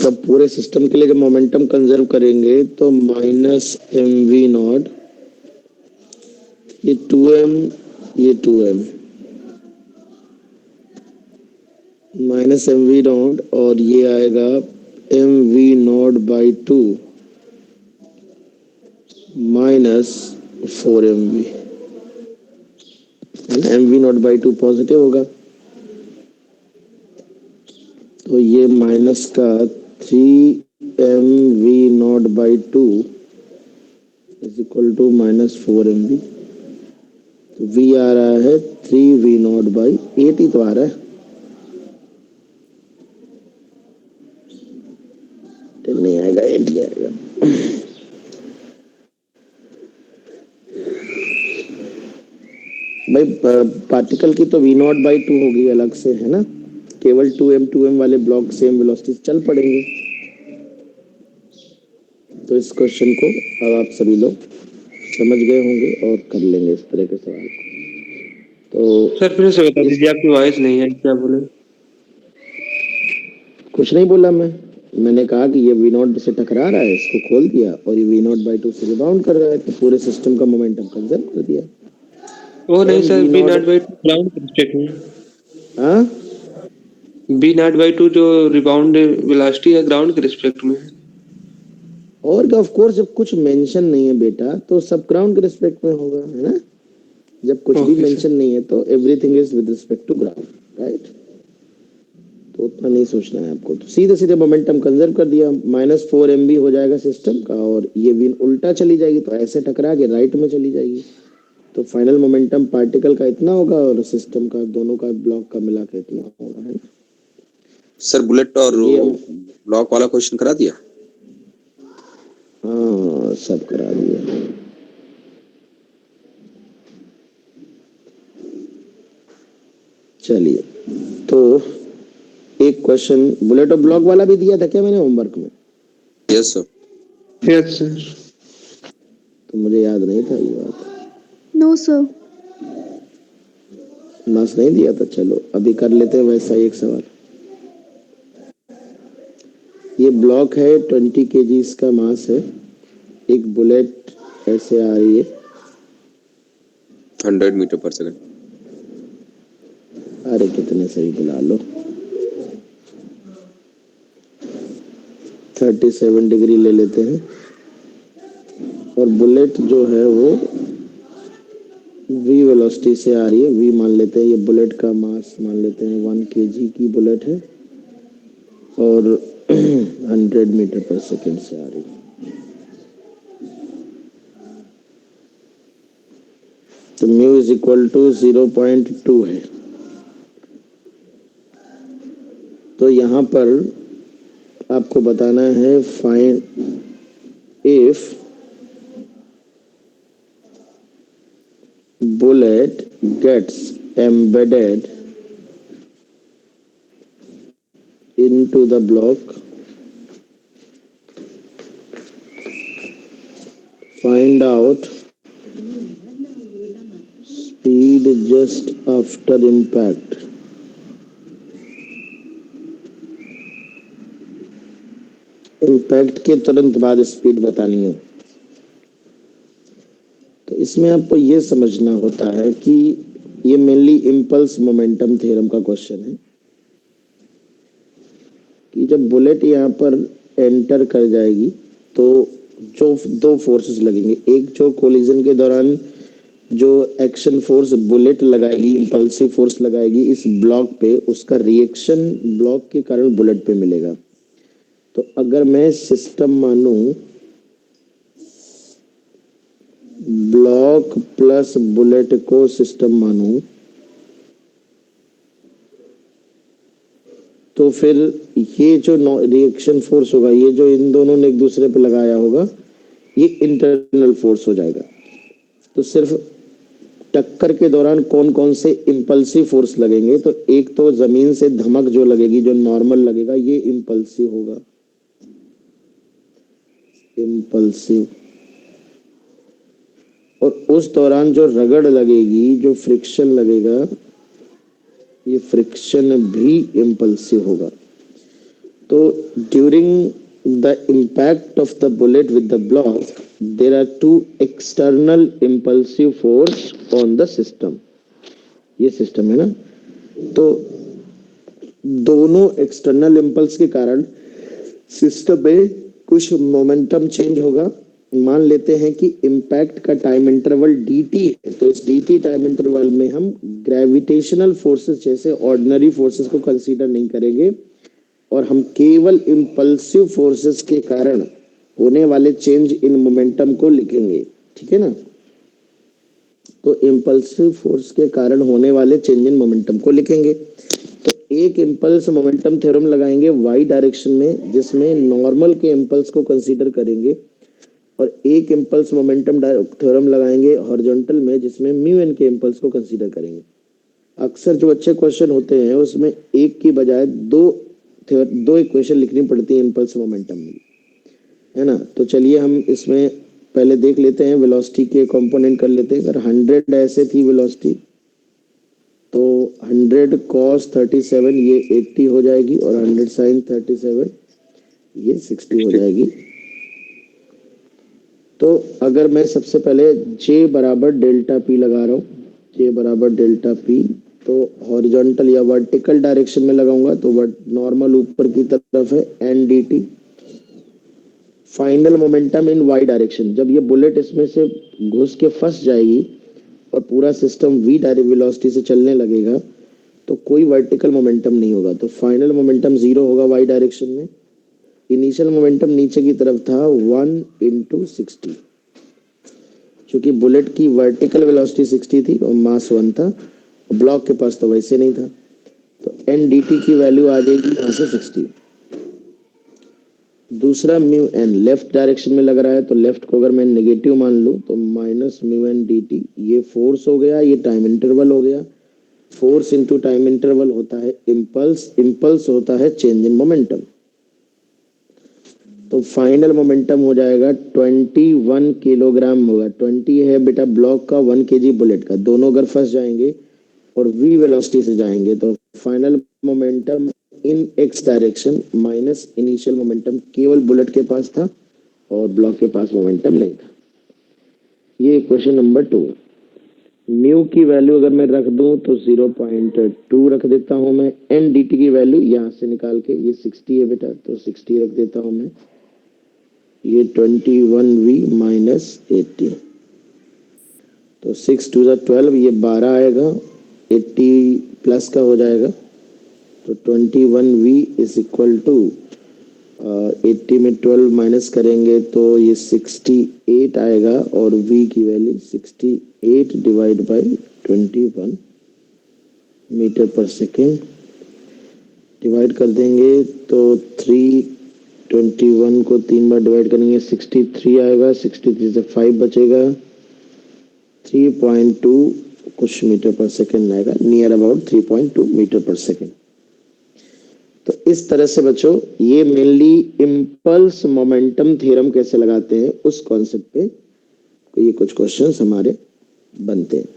तब पूरे सिस्टम के लिए जब मोमेंटम कंजर्व करेंगे तो माइनस एम वी नॉट, ये 2m, ये 2m minus M V not और ये आएगा M V naught by 2 minus 4mv। M V naught by 2 positive होगा तो ये माइनस का 3mv naught by 2 is equal to minus 4mv। तो v आ रहा है 3v नॉट बाई 8 ही तो आ रहा है। नहीं आएगा, 8 ही आएगा। भाई पार्टिकल की तो v नॉट बाई 2 होगी अलग से, है ना। केवल 2m वाले ब्लॉक सेम वेलोसिटी चल पड़ेंगे। तो इस क्वेश्चन को अब आप सभी लोग समझ गए होंगे और कर लेंगे इस तरह के सवाल। तो सर फिर से बता दीजिए, आपकी वॉइस नहीं है, क्या बोले? कुछ नहीं बोला मैंने कहा कि ये वी नॉट से टकरा रहा है, इसको खोल दिया और ये वी नॉट बाई 2 से रिबाउंड कर रहा है, तो पूरे सिस्टम का मोमेंटम कंजर्व कर दिया। वो नहीं sir, B naught by 2 ground के रिस्पेक्ट में। हाँ, बी नॉट बाई 2 जो रिबाउंड वेलोसिटी है ग्राउंड के रिस्पेक्ट में। और ऑफ कोर्स जब कुछ मेंशन नहीं है बेटा तो सब ग्राउंड के रिस्पेक्ट में होगा, है ना। जब कुछ भी मेंशन नहीं है तो everything is with respect to ground, right. तो उतना नहीं सोचना है आपको। तो सीधे सीधे मोमेंटम कंजर्व कर दिया, माइनस 4mv हो जाएगा सिस्टम का और ये विन उल्टा चली जाएगी तो ऐसे टकरा के राइट में चली जाएगी। तो फाइनल मोमेंटम पार्टिकल का इतना होगा और सिस्टम का दोनों का ब्लॉक का मिला के इतना होगा, है ना। सर बुलेट और ब्लॉक वाला क्वेश्चन करा दिया? हाँ सब करा दिया। चलिए, तो एक क्वेश्चन बुलेट और ब्लॉक वाला भी दिया था क्या मैंने होमवर्क में? Yes sir. Yes sir. तो मुझे याद नहीं था ये बात। No sir. मार्क्स नहीं दिया था। चलो अभी कर लेते हैं वैसा ही एक सवाल। ब्लॉक है 20 kg इसका मास है, एक बुलेट ऐसे आ रही है, 100 मीटर पर सेकंड। अरे कितने सही बुला लो, 37 डिग्री ले लेते हैं, और बुलेट जो है वो v वेलोसिटी से आ रही है, v मान लेते हैं, ये बुलेट का मास मान लेते हैं 1 kg की बुलेट है और 100 मीटर पर सेकंड से आ रही है। तो म्यू इज इक्वल टू 0.2 है। तो यहाँ पर आपको बताना है find if bullet gets embedded into the block, find out speed just after impact. Impact के तुरंत बाद स्पीड बतानी है। तो इसमें आपको ये समझना होता है कि ये मेनली इम्पल्स मोमेंटम थ्योरम का क्वेश्चन है कि जब बुलेट यहाँ पर एंटर कर जाएगी तो जो दो फोर्सेस लगेंगे, एक जो कोलिजन के दौरान जो एक्शन फोर्स बुलेट लगाएगी, इम्पल्सिव फोर्स लगाएगी इस ब्लॉक पे, उसका रिएक्शन ब्लॉक के कारण बुलेट पे मिलेगा। तो अगर मैं सिस्टम मानूं ब्लॉक प्लस बुलेट को सिस्टम मानूं, तो फिर ये जो रिएक्शन फोर्स होगा, ये जो इन दोनों ने एक दूसरे पे लगाया होगा, ये इंटरनल फोर्स हो जाएगा। तो सिर्फ टक्कर के दौरान कौन कौन से इंपल्सिव फोर्स लगेंगे, तो एक तो जमीन से धमक जो लगेगी, जो नॉर्मल लगेगा, ये इंपल्सिव होगा, इंपल्सिव। और उस दौरान जो रगड़ लगेगी, जो फ्रिक्शन लगेगा, ये फ्रिक्शन भी इंपल्सिव होगा। तो during the impact of the bullet with the block there are two external impulsive force on the system. ये सिस्टम है ना, तो दोनों एक्सटर्नल इंपल्स के कारण सिस्टम में कुछ मोमेंटम चेंज होगा। मान लेते हैं कि इम्पैक्ट का टाइम इंटरवल dt है, तो इस dt टाइम इंटरवल में हम ग्रेविटेशनल फोर्सेस जैसे ऑर्डिनरी फोर्सेस को कंसीडर नहीं करेंगे और हम केवल इम्पल्सिव फोर्सेस के कारण होने वाले चेंज इन मोमेंटम को लिखेंगे। ठीक है ना, तो इम्पल्सिव फोर्स के कारण होने वाले चेंज इन मोमेंटम को लिखेंगे। तो एक इम्पल्स मोमेंटम थ्योरम लगाएंगे y डायरेक्शन में, जिसमें नॉर्मल के इम्पल्स को कंसीडर करेंगे, और एक इम्पल्स मोमेंटम थ्योरम लगाएंगे हॉरिजॉन्टल में, जिसमें म्यू एन के इम्पल्स को कंसीडर करेंगे। अक्सर जो अच्छे क्वेश्चन होते हैं उसमें एक की बजाय दो इक्वेशन लिखनी पड़ती है इम्पल्स मोमेंटम में, है ना। तो चलिए हम इसमें पहले देख लेते हैं, वेलोसिटी के कंपोनेंट कर लेते हैं। अगर 100 ऐसे थी वेलोसिटी, तो 100 cos 37 ये 80 हो जाएगी, और 100 sin 37 ये 60 हो जाएगी। तो अगर मैं सबसे पहले J बराबर डेल्टा P लगा रहा हूँ, J बराबर डेल्टा P, तो हॉरिजॉन्टल या वर्टिकल डायरेक्शन में लगाऊंगा, तो नॉर्मल ऊपर की तरफ है n dt। फाइनल मोमेंटम इन y डायरेक्शन, जब ये बुलेट इसमें से घुस के फंस जाएगी और पूरा सिस्टम v डायरेक्ट वेलोसिटी से चलने लगेगा, तो कोई वर्टिकल मोमेंटम नहीं होगा, तो फाइनल मोमेंटम 0 होगा y डायरेक्शन में। इनिशियल मोमेंटम नीचे की तरफ था 1 × 60, क्योंकि बुलेट की वर्टिकल वेलोसिटी 60 थी और मास 1 था, ब्लॉक के पास तो वैसे नहीं था, तो n dt की वैल्यू आ जाएगी यहाँ से 60। दूसरा म्यू एन लेफ्ट डायरेक्शन में लग रहा है, तो लेफ्ट को अगर मैं नेगेटिव मान लूं तो माइनस म्यू एन dt, ये फोर्स हो गया, ये टाइम इंटरवल हो गया। फोर्स इंटू टाइम इंटरवल होता है इम्पल्स, इम्पल्स होता है चेंज इन मोमेंटम। तो फाइनल मोमेंटम हो जाएगा 21 किलोग्राम होगा। 20 है बेटा ब्लॉक का, 1 kg बुलेट का, दोनों अगर फंस जाएंगे और v वेलोसिटी से जाएंगे, तो फाइनल मोमेंटम इन x direction minus initial momentum केवल बुलेट के पास था और ब्लॉक के पास मोमेंटम नहीं था। ये क्वेश्चन नंबर 2। म्यू की वैल्यू अगर मैं रख दूं तो 0.2 रख देता हूं मैं। एन डी टी की वैल्यू यहां से निकाल के, ये 60 है बेटा तो 60 रख देता हूं मैं। ये 21v माइनस 80 तो 6 2 12, ये 12 आएगा, 80 प्लस का हो जाएगा तो 21v इज इक्वल टू 80 में 12 माइनस करेंगे तो ये 68 आएगा और v की वैल्यू 68 डिवाइड बाय 21 मीटर पर सेकेंड डिवाइड कर देंगे तो 321 को 3 बार डिवाइड करेंगे 63 आएगा, 63 से 5 बचेगा, 3.2 कुछ मीटर पर सेकेंड आएगा, नियर अबाउट 3.2 मीटर पर सेकेंड। तो इस तरह से बच्चों ये मेनली इम्पल्स मोमेंटम थ्योरम कैसे लगाते हैं उस कॉन्सेप्ट पे ये कुछ क्वेश्चंस हमारे बनते हैं।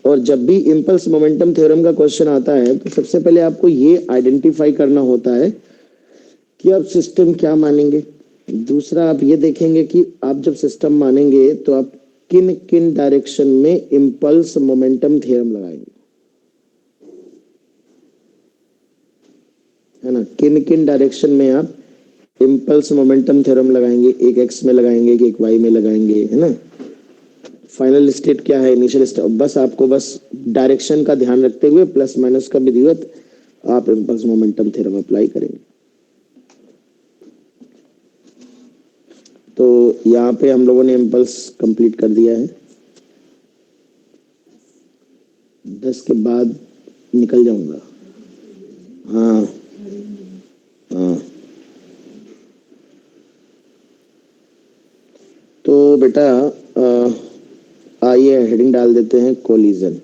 और जब भी इम्पल्स मोमेंटम थ्योरम का क्वेश्चन आता है तो सबसे पहले आपको ये आइडेंटिफाई करना होता है कि आप सिस्टम क्या मानेंगे। दूसरा आप ये देखेंगे कि आप जब सिस्टम मानेंगे तो आप किन किन डायरेक्शन में इम्पल्स मोमेंटम थ्योरम लगाएंगे, है ना। किन किन डायरेक्शन में आप इम्पल्स मोमेंटम थ्योरम लगाएंगे, एक एक्स में लगाएंगे, एक वाई में लगाएंगे, है ना। फाइनल स्टेट क्या है, इनिशियल स्टेट, बस आपको बस डायरेक्शन का ध्यान रखते हुए प्लस माइनस का विधिवत आप इम्पल्स मोमेंटम थ्योरम अप्लाई करेंगे। तो यहाँ पे हम लोगों ने इम्पल्स कंप्लीट कर दिया है। 10 के बाद निकल जाऊंगा। हाँ हाँ तो बेटा आइए हेडिंग डाल देते हैं कोलिजन।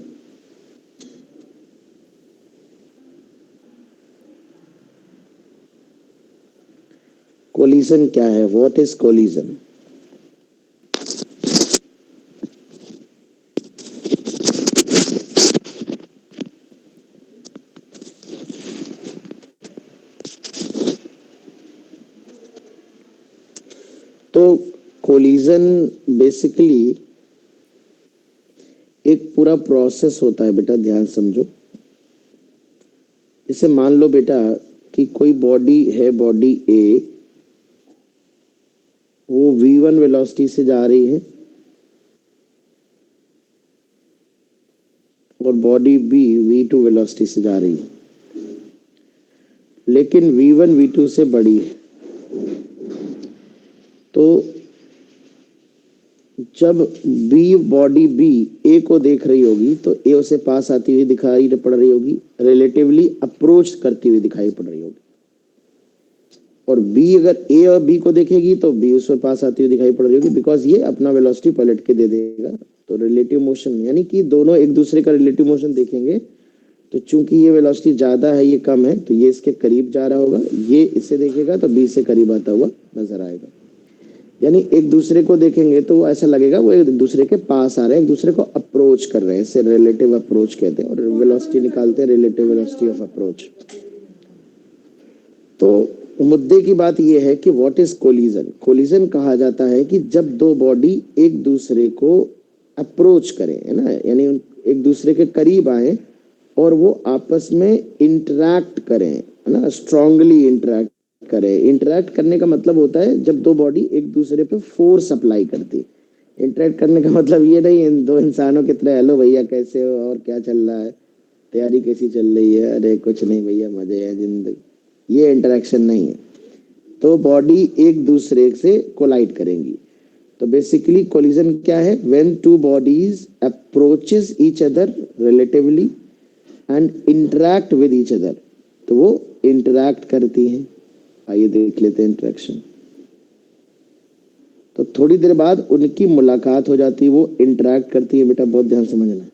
कोलिजन क्या है, व्हाट इज कोलिजन। तो कोलिजन बेसिकली एक पूरा प्रोसेस होता है बेटा, ध्यान समझो। जैसे मान लो बेटा कि कोई बॉडी है, बॉडी ए, वो v1 वेलोसिटी से जा रही है और बॉडी बी v2 वेलोसिटी से जा रही है, लेकिन v1 v2 से बड़ी है। तो जब बी बॉडी बी ए को देख रही होगी तो ए उसे पास आती हुई दिखाई पड़ रही होगी, रिलेटिवली अप्रोच करती हुई दिखाई पड़ रही होगी। और बी अगर ए और बी को देखेगी तो बी उसके पास आती हुई दिखाई पड़ रही होगी, बिकॉज ये अपना वेलोसिटी पलट के दे देगा। तो रिलेटिव मोशन यानी कि दोनों एक दूसरे का रिलेटिव मोशन देखेंगे तो चूंकि ये वेलोसिटी ज्यादा है, ये कम है, तो ये इसके करीब जा रहा होगा, ये इसे देखेगा तो बी से करीब आता हुआ नजर आएगा। यानी एक दूसरे को देखेंगे तो ऐसा लगेगा वो एक दूसरे के पास आ रहे हैं, एक दूसरे को अप्रोच कर रहे हैं, इसे रिलेटिव अप्रोच कहते हैं। और वेलोसिटी निकालते हैं रिलेटिव वेलोसिटी ऑफ अप्रोच। तो मुद्दे की बात यह है कि व्हाट इज कोलिजन। कोलिजन कहा जाता है कि जब दो बॉडी एक दूसरे को अप्रोच करें, है ना, यानी एक दूसरे के करीब आए और वो आपस में इंटरैक्ट करें, है ना, स्ट्रांगली इंटरैक्ट करें। इंटरैक्ट करने का मतलब होता है जब दो बॉडी एक दूसरे पे फोर्स अप्लाई करती। इंटरैक्ट करने का मतलब ये नहीं इन दो इंसानों की तरह हेलो भैया कैसे हो और क्या चल रहा है, तैयारी कैसी चल रही है, अरे कुछ नहीं भैया मजे है जिंदगी, ये इंटरेक्शन नहीं है। तो बॉडी एक दूसरे से कोलाइड करेंगी। तो बेसिकली कोलिजन क्या है, when two bodies approaches each other relatively and interact with each other, तो वो इंटरैक्ट करती हैं। आइए देख लेते हैं इंटरेक्शन। तो थोड़ी देर बाद उनकी मुलाकात हो जाती है, वो इंटरैक्ट करती है। बेटा बहुत ध्यान समझना,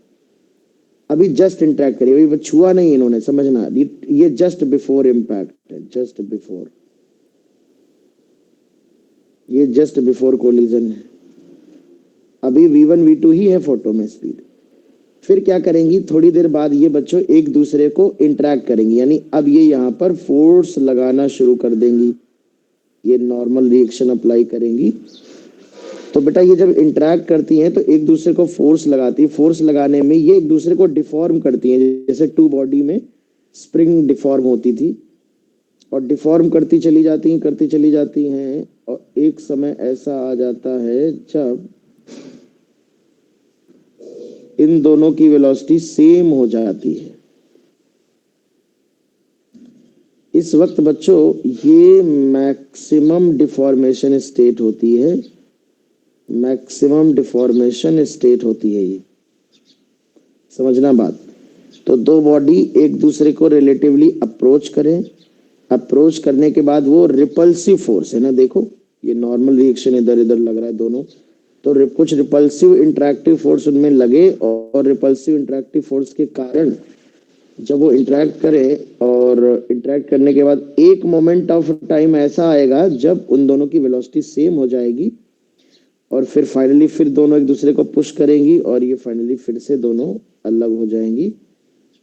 अभी जस्ट इंटरैक्ट करिए, अभी छुआ नहीं इन्होंने, समझना ये जस्ट बिफोर इम्पैक्ट है, जस्ट बिफोर, ये जस्ट बिफोर कोलिजन है। अभी v1 v2 ही है फोटो में स्पीड, फिर क्या करेंगी, थोड़ी देर बाद ये बच्चों एक दूसरे को इंटरेक्ट करेंगी, यानी अब ये यहाँ पर फोर्स लगाना शुरू कर देंगी, ये नॉर्मल रिएक्शन अप्लाई करेंगी। तो बेटा ये जब इंटरेक्ट करती हैं तो एक दूसरे को फोर्स लगाती है, फोर्स लगाने में ये एक दूसरे को डिफॉर्म करती हैं, जैसे टू बॉडी में स्प्रिंग डिफॉर्म होती थी और डिफॉर्म करती चली जाती हैं और एक समय ऐसा आ जाता है जब इन दोनों की वेलोसिटी सेम हो जाती है। इस वक्त बच्चों ये मैक्सिमम डिफॉर्मेशन स्टेट होती है, मैक्सिमम डिफॉर्मेशन स्टेट होती है ये, समझना बात। तो दो बॉडी एक दूसरे को रिलेटिवली अप्रोच करें, अप्रोच करने के बाद वो रिपल्सिव फोर्स है ना, देखो ये नॉर्मल रिएक्शन इधर इधर लग रहा है दोनों, तो कुछ रिपल्सिव इंटरेक्टिव फोर्स उनमें लगे और रिपल्सिव इंटरेक्टिव फोर्स के कारण जब वो इंटरेक्ट करें और इंटरेक्ट करने के बाद एक मोमेंट ऑफ टाइम ऐसा आएगा जब उन दोनों की वेलोसिटी सेम हो जाएगी और फिर फाइनली फिर दोनों एक दूसरे को पुश करेंगी और ये फाइनली फिर से दोनों अलग हो जाएंगी,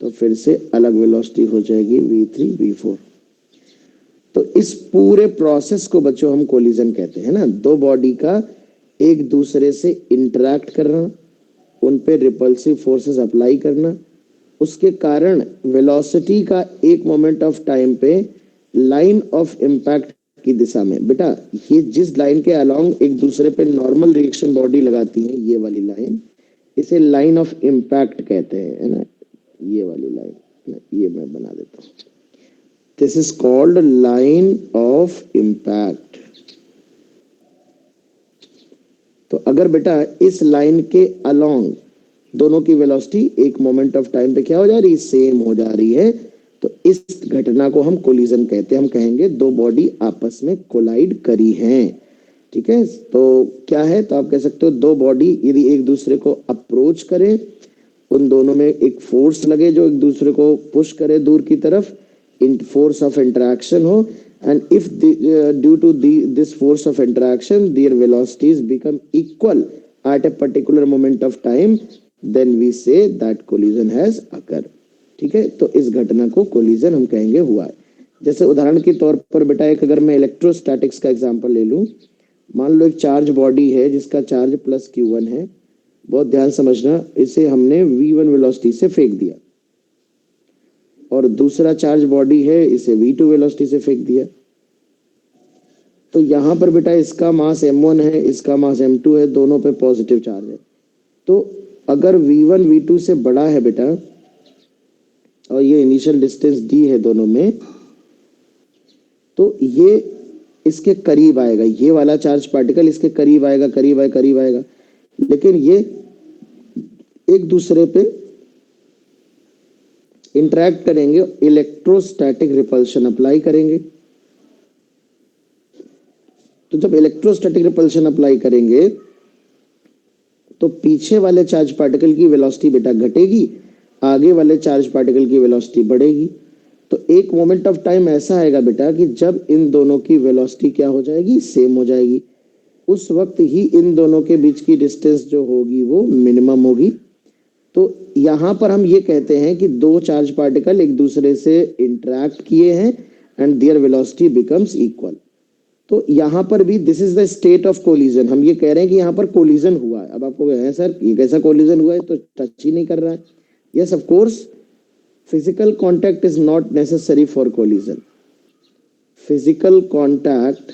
तो फिर से अलग वेलोसिटी हो जाएगी v3 v4। तो इस पूरे प्रोसेस को बच्चों हम कोलिजन कहते हैं ना, दो बॉडी का एक दूसरे से इंटरेक्ट करना, उन पे रिपल्सिव फोर्सेस अप्लाई करना, उसके कारण वेलोसिटी का एक मोमेंट ऑफ टाइम पे लाइन ऑफ इम्पैक्ट की दिशा में, बेटा ये जिस लाइन के अलोंग एक दूसरे पे नॉर्मल रिएक्शन बॉडी लगाती है, ये वाली लाइन, इसे लाइन ऑफ इम्पैक्ट कहते हैं, है ना, ये वाली लाइन, ये मैं बना देता हूँ, this is called line of impact. तो अगर बेटा इस लाइन के अलोंग दोनों की वेलोसिटी एक मोमेंट ऑफ टाइम पे क्या हो जा रही है, सेम हो जा रही है, तो इस घटना को हम कोलिजन कहते हैं। हम कहेंगे दो बॉडी आपस में कोलाइड करी हैं, ठीक है। तो क्या है, तो आप कह सकते हो दो बॉडी यदि एक दूसरे को अप्रोच करें, उन दोनों में एक फोर्स लगे जो एक दूसरे को पुश करे दूर की तरफ, फोर्स ऑफ इंटरेक्शन हो, and if due to this force of interaction their velocities become equal at a particular moment of time, then we say that collision has occurred, ठीक है। तो इस घटना को कोलिजन हम कहेंगे हुआ है। जैसे उदाहरण के तौर पर बेटा एक अगर मैं इलेक्ट्रोस्टैटिक्स का एग्जांपल ले लूं, मान लो एक चार्ज बॉडी है जिसका चार्ज प्लस q1 है, बहुत ध्यान समझना, इसे हमने v1 वेलोसिटी से फेंक दिया और दूसरा चार्ज बॉडी है इसे v2 वेलोसिटी से फेंक दिया, तो यहां पर बेटा इसका मास m1 है, इसका मास m2 है, दोनों पे पॉजिटिव चार्ज है। तो अगर v1 v2 से बड़ा है बेटा और ये इनिशियल डिस्टेंस d है दोनों में, तो ये इसके करीब आएगा, ये वाला चार्ज पार्टिकल इसके करीब आएगा, करीब आएगा, लेकिन ये एक दूसरे पे इंटरेक्ट करेंगे, इलेक्ट्रोस्टैटिक रिपल्शन अप्लाई करेंगे। तो जब इलेक्ट्रोस्टैटिक रिपल्शन अप्लाई करेंगे तो पीछे वाले चार्ज पार्टिकल की वेलोसिटी बेटा घटेगी, आगे वाले चार्ज पार्टिकल की वेलोसिटी बढ़ेगी। तो एक मोमेंट ऑफ टाइम ऐसा आएगा बेटा कि जब इन दोनों की वेलोसिटी क्या हो जाएगी, सेम हो जाएगी, उस वक्त ही इन दोनों के बीच की डिस्टेंस जो होगी वो मिनिमम होगी। तो यहां पर हम ये कहते हैं कि दो चार्ज पार्टिकल एक दूसरे से इंटरेक्ट किए हैं and there velocity becomes equal. तो यहां पर भी this is the state of collision, हम ये कह रहे हैं कि यहां पर कोलिजन हुआ है। अब आपको है सर ये कैसा कोलिजन हुआ है, तो टच ही नहीं कर रहा है। Yes of course, physical contact is not necessary for collision, physical contact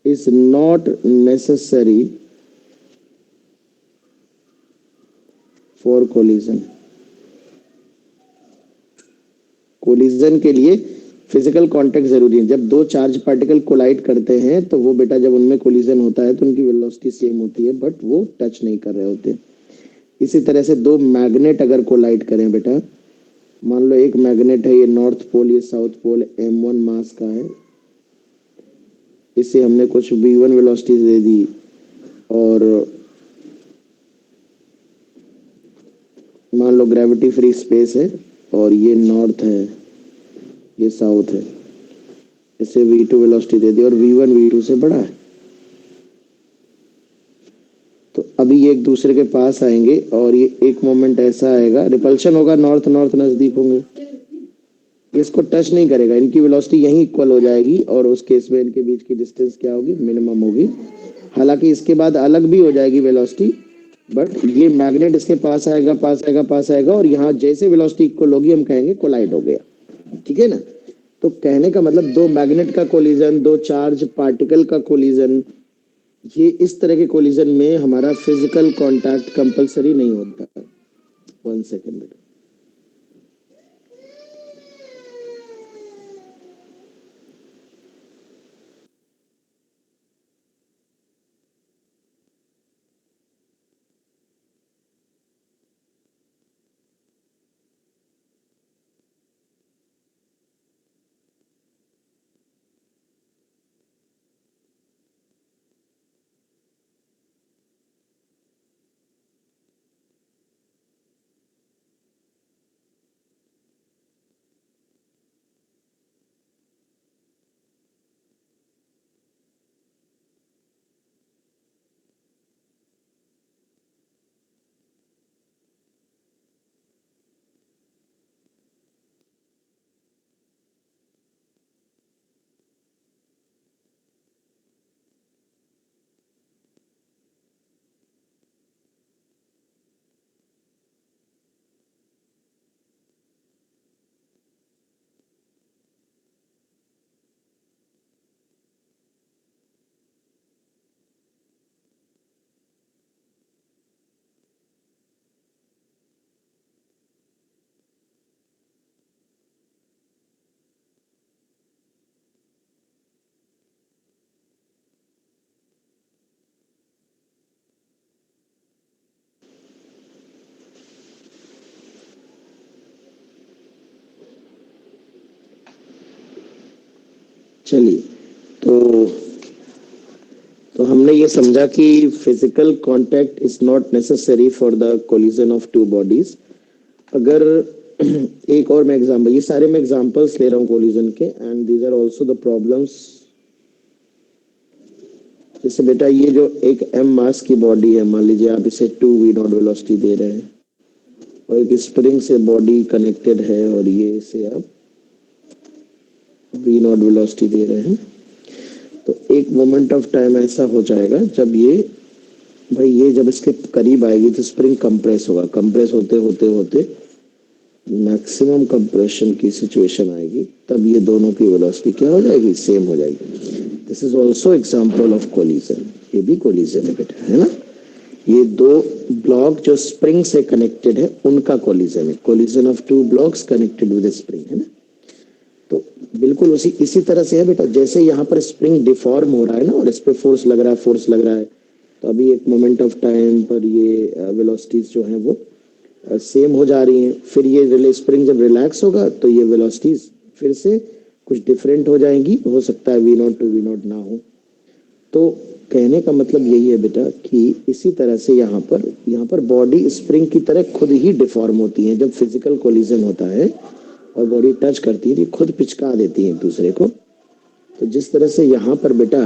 is not necessary for collision. Collision के लिए फिजिकल कांटेक्ट जरूरी है। जब दो चार्ज पार्टिकल कोलाइड करते हैं तो वो बेटा जब उनमें कोलिजन होता है तो उनकी वेलोसिटी सेम होती है, बट वो टच नहीं कर रहे होते। इसी तरह से दो मैग्नेट अगर कोलाइड करें बेटा, मान लो एक मैग्नेट है, ये नॉर्थ पोल ये साउथ पोल, m1 मास का है, इसे हमने कुछ v1 वेलोसिटी दे दी और मान लो ग्रेविटी फ्री स्पेस है और ये नॉर्थ है ये साउथ है, इसे v2 वेलोसिटी दे दी और v1 v2 से बड़ा है। तो अभी ये एक दूसरे के पास आएंगे और ये एक मोमेंट ऐसा आएगा, रिपल्शन होगा, नॉर्थ नॉर्थ नजदीक होंगे, इसको टच नहीं करेगा, इनकी वेलोसिटी यहीं इक्वल हो जाएगी और उस केस में इनके बीच की डिस्टेंस क्या होगी, मिनिमम होगी। हालांकि इसके बाद अलग भी हो जाएगी वेलोसिटी, बट ये मैग्नेट इसके पास आएगा पास आएगा पास आएगा और यहाँ जैसे वेलोसिटी इक्वल होगी हम कहेंगे कोलाइड हो गया, ठीक है ना। तो कहने का मतलब दो मैग्नेट का कोलिजन, दो चार्ज पार्टिकल का कोलिजन, ये इस तरह के कोलिजन में हमारा फिजिकल कांटेक्ट कंपलसरी नहीं होता। 1 सेकेंड। चलिए, तो हमने ये समझा कि physical contact is not necessary for the collision of two bodies. अगर एक और मैं एग्जांपल, ये सारे मैं एग्जांपल्स ले रहा हूँ कोलिजन के, and these are also the problems. जैसे बेटा ये जो एक m मास की बॉडी है, मान लीजिए आप इसे 2v0 वेलोसिटी दे रहे हैं और एक स्प्रिंग से बॉडी कनेक्टेड है और ये इसे आप v0 वेलोसिटी दे रहे हैं, तो एक मोमेंट ऑफ टाइम ऐसा हो जाएगा जब ये जब इसके करीब आएगी तो स्प्रिंग कंप्रेस होगा, कंप्रेस होते होते होते मैक्सिमम कंप्रेशन की सिचुएशन आएगी, तब ये दोनों की वेलोसिटी क्या हो जाएगी, सेम हो जाएगी। This is also example of collision, ये भी कोलिजन है बेटा, है ना। ये दो ब्लॉक जो स्प्रिंग से कनेक्टेड है उनका कोलिजन है, collision of two blocks connected with spring, है ना। तो बिल्कुल इसी तरह से है बेटा, जैसे यहाँ पर स्प्रिंग डिफॉर्म हो रहा है ना और इस पे फोर्स लग रहा है, तो अभी एक मोमेंट ऑफ टाइम पर ये वेलोसिटीज जो है वो सेम हो जा रही हैं, फिर ये स्प्रिंग जब रिलैक्स होगा तो ये वेलोसिटीज फिर से कुछ डिफरेंट हो जाएंगी, हो सकता है v0 टू v0 ना हो। तो कहने का मतलब यही है बेटा कि इसी तरह से यहाँ पर बॉडी स्प्रिंग की तरह खुद ही डिफॉर्म होती है। जब फिजिकल कोलिजन होता है और बॉडी टच करती है तो खुद पिचका देती है एक दूसरे को। तो जिस तरह से यहाँ पर बेटा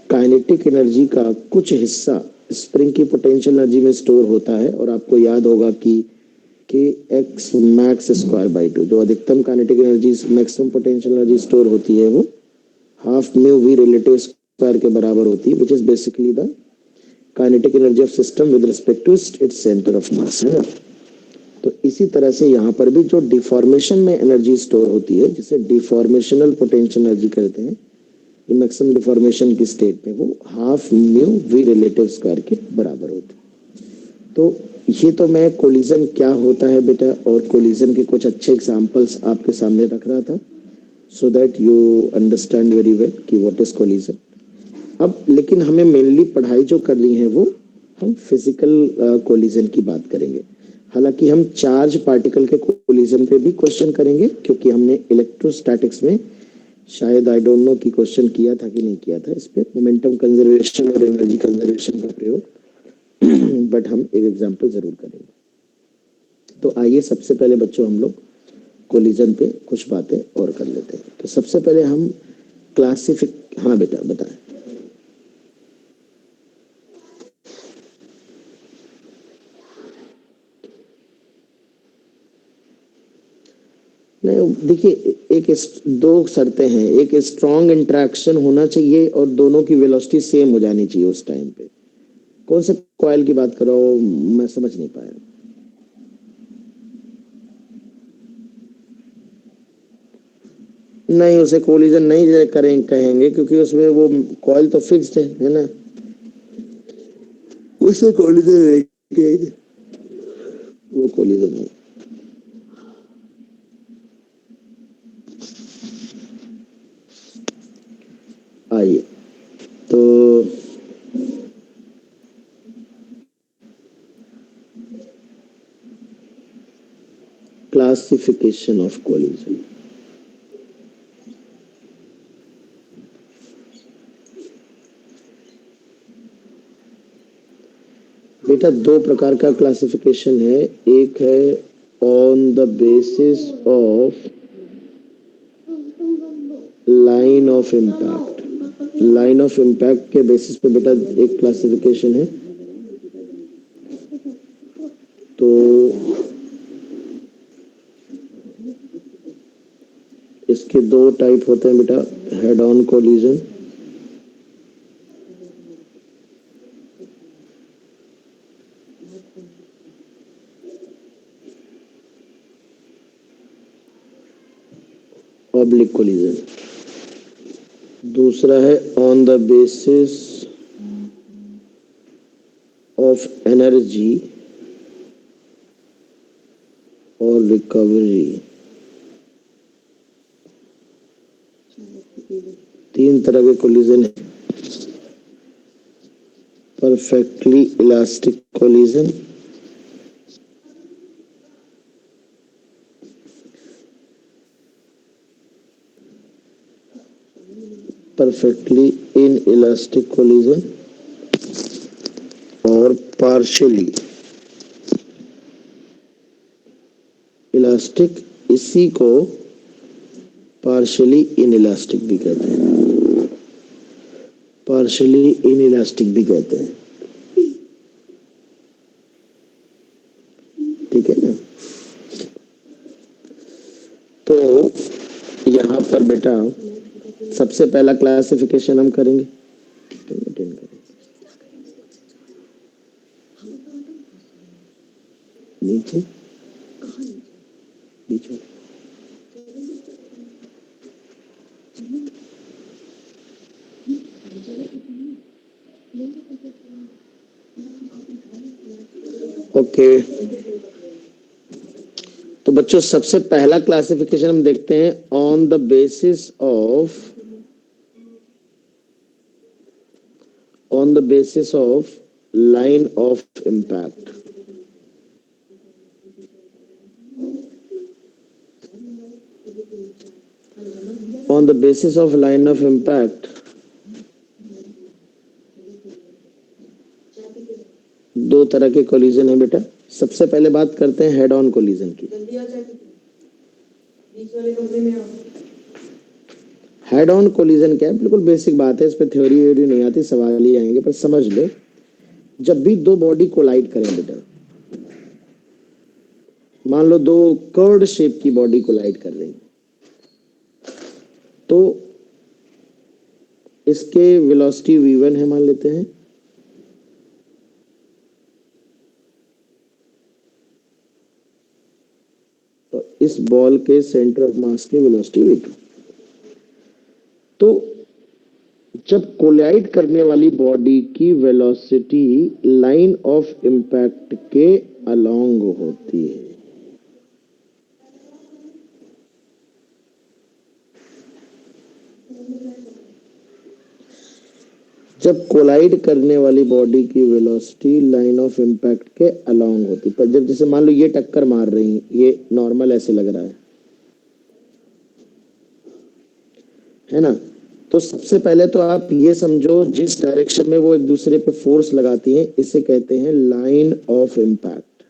काइनेटिक एनर्जी का कुछ हिस्सा स्प्रिंग की पोटेंशियल एनर्जी में स्टोर होता है, और आपको याद होगा कि kx max स्क्वायर बाई 2, जो अधिकतम kinetic energy maximum potential energy store होती है वो half mu V relative square के बराबर होती है, which is basically the kinetic energy of system with respect to its centre of mass, है ना। तो इसी तरह से यहाँ पर भी जो डिफॉर्मेशन में एनर्जी स्टोर होती है, जिसे डिफॉर्मेशनल पोटेंशियल एनर्जी कहते हैं, मैक्सिमम डिफॉर्मेशन की स्टेट में वो half mu V relative square के बराबर होती है। तो ये तो मैं कोलिजन क्या होता है बेटा और कोलिजन के कुछ अच्छे एग्जांपल्स आपके सामने रख रहा था, so that you understand very well कि व्हाट इज कोलिजन। अब लेकिन हमें मेनली पढ़ाई जो करनी है वो हम फिजिकल कोलिजन की बात करेंगे। हालांकि हम चार्ज पार्टिकल के कोलिजन पे भी क्वेश्चन करेंगे, क्योंकि हमने इलेक्ट्रोस्टैटिक्स में शायद आई डोंट नो कि क्वेश्चन किया था कि नहीं किया था इस पे, मोमेंटम कंजर्वेशन और एनर्जी कंजर्वेशन का प्रयोग, बट हम एक एग्जांपल जरूर करेंगे। तो आइए सबसे पहले बच्चों हम लोग कोलिजन पे कुछ बातें और कर लेते हैं। तो सबसे पहले हम हाँ बेटा बताएं। नहीं देखिए, दो शर्तें हैं, एक स्ट्रॉन्ग इंटरेक्शन होना चाहिए और दोनों की वेलोसिटी सेम हो जानी चाहिए उस टाइम पे। कौन से कॉइल की बात कर रहा हो, मैं समझ नहीं पाया। नहीं, उसे कोलिजन नहीं कहेंगे क्योंकि उसमें वो कॉइल तो फिक्स्ड है ना, उसे कोलिजन नहीं कहेंगे, वो कोलिजन है। आइए तो क्लासिफिकेशन ऑफ कोलिजन। बेटा दो प्रकार का क्लासिफिकेशन है, एक है on the basis of line of impact. Line of impact के बेसिस पे बेटा एक क्लासिफिकेशन है। तो इसके दो टाइप होते हैं बेटा, head on collision oblique collision, दूसरा है on the basis of energy और रिकवरी। तीन तरह के कोलिजन है, perfectly elastic collision, perfectly inelastic collision और पार्शियली इलास्टिक। इसी को पार्शियली इनइलास्टिक भी कहते हैं, पार्शियली इनइलास्टिक भी कहते हैं। ठीक है ना। तो यहाँ पर बेटा सबसे पहला क्लासिफिकेशन हम करेंगे, नीचे नीचे ओके। तो बच्चों सबसे पहला क्लासिफिकेशन हम देखते हैं on the basis of line of impact. On the basis of line of impact दो तरह के कोलिजन है बेटा। सबसे पहले बात करते हैं हेड ऑन कोलिजन की। हेड ऑन कोलिजन क्या है, बिल्कुल बेसिक बात है, इस पे थ्योरी व्योरी नहीं आती, सवाल ही आएंगे, पर समझ लो जब भी दो बॉडी कोलाइड करें बेटा, मान लो दो कर्व्ड शेप की बॉडी कोलाइड कर रही है, तो इसके वेलोसिटी v1 है मान लेते हैं, तो इस बॉल के सेंटर ऑफ मास की वेलोसिटी v2। तो जब कोलाइड करने वाली बॉडी की वेलोसिटी लाइन ऑफ इम्पैक्ट के अलोंग होती है, जब कोलाइड करने वाली बॉडी की वेलोसिटी लाइन ऑफ इम्पैक्ट के अलोंग होती है, पर जब जैसे मान लो ये टक्कर मार रही है, ये नॉर्मल ऐसे लग रहा है ना। तो सबसे पहले तो आप ये समझो जिस डायरेक्शन में वो एक दूसरे पे फोर्स लगाती हैं, इसे कहते हैं line of impact.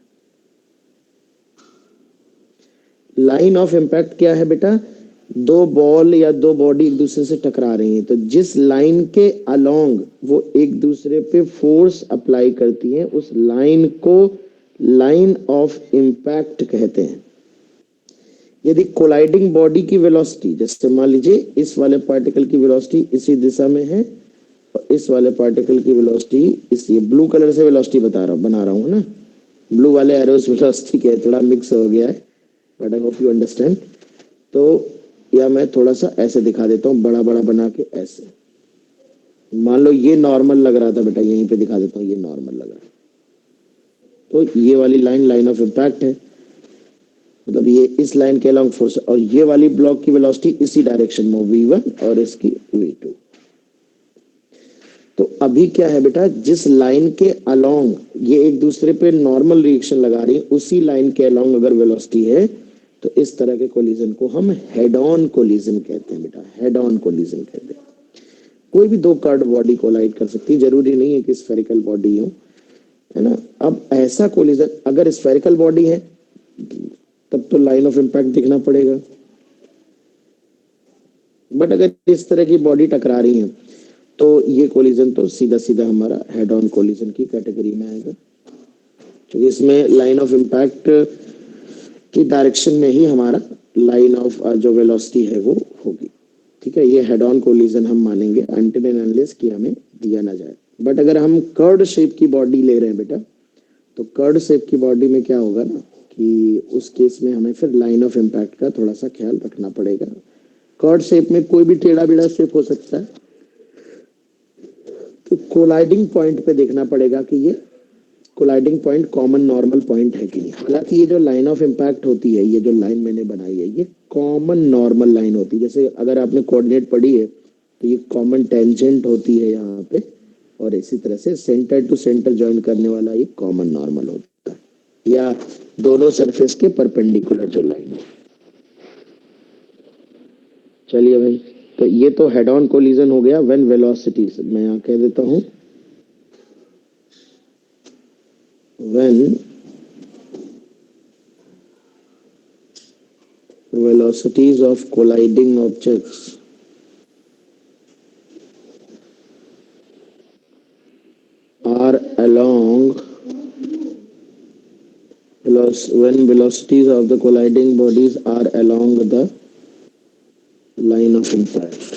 Line of impact क्या है बेटा, दो बॉल या दो बॉडी एक दूसरे से टकरा रही हैं, तो जिस लाइन के अलोंग वो एक दूसरे पे फोर्स अप्लाई करती हैं, उस लाइन को लाइन ऑफ इम्पैक्ट कहते हैं। यदि कोलाइडिंग बॉडी की वेलोसिटी, जैसे मान लीजिए इस वाले पार्टिकल की वेलोसिटी इसी दिशा में है और इस वाले पार्टिकल की वेलोसिटी इस, ये ब्लू कलर से वेलोसिटी बना रहा हूँ ना, ब्लू वाले एरोस वेलोसिटी के थोड़ा मिक्स हो गया है, but I hope you understand. तो या मैं थोड़ा सा ऐसे दिखा देता हूँ, बड़ा बड़ा बना के ऐसे, मान लो ये नॉर्मल लग रहा था बेटा, यहीं पे दिखा देता हूँ, ये नॉर्मल लग रहा है, तो ये वाली लाइन ऑफ इम्पैक्ट है, मतलब ये इस लाइन के अलॉन्ग फोर्स, और ये वाली ब्लॉक की वेलोसिटी इसी डायरेक्शन में v1 और इसकी v2। तो अभी क्या है बेटा, जिस लाइन के अलोंग ये एक दूसरे पे नॉर्मल रिएक्शन लगा रही है, उसी लाइन के अलोंग अगर वेलोसिटी है तो इस तरह के कोलिजन को हम हेड ऑन कोलिजन कहते हैं बेटा, हेड ऑन कोलिजन कहते हैं। कोई भी दो कर्ड बॉडी कोलाइड कर सकती है, जरूरी नहीं है कि स्फेरिकल बॉडी हो, है ना। अब ऐसा कोलिजन अगर स्फेरिकल बॉडी है तब तो लाइन ऑफ इम्पैक्ट दिखना पड़ेगा, बट अगर इस तरह की बॉडी टकरा रही है तो ये कोलिजन तो सीधा सीधा हमारा हेड ऑन कोलिजन की कैटेगरी में आएगा, क्योंकि इसमें लाइन ऑफ इम्पैक्ट की डायरेक्शन में ही हमारा लाइन ऑफ जो वेलोसिटी है वो होगी, ठीक है। ये हेड ऑन कोलिजन हम मानेंगे अनटिल एंड अनलेस कि हमें दिया ना जाए। बट अगर हम कर्ड शेप की बॉडी ले रहे हैं बेटा, तो कर्ड शेप की बॉडी में क्या होगा ना कि उस केस में हमें फिर लाइन ऑफ इम्पैक्ट का थोड़ा सा ख्याल रखना पड़ेगा। कर्ड शेप में कोई भी टेढ़ा बेढ़ा शेप हो सकता है, तो कोलाइडिंग पॉइंट पे देखना पड़ेगा कि ये colliding point common normal point है कि नहीं। हालांकि ये जो लाइन ऑफ इम्पैक्ट होती है, ये जो लाइन मैंने बनाई है, ये कॉमन नॉर्मल लाइन होती है। जैसे अगर आपने कोऑर्डिनेट पढ़ी है तो ये कॉमन टेंजेंट होती है यहाँ पे, और इसी तरह से सेंटर टू सेंटर ज्वाइन करने वाला ये कॉमन नॉर्मल होता है, या दोनों सरफेस के परपेंडिकुलर जो लाइन है। चलिए भाई, तो ये तो हेड ऑन कोलिजन हो गया व्हेन वेलोसिटीज, मैं यहाँ कह देता हूँ when velocities of colliding objects are along when velocities of the colliding bodies are along the line of impact।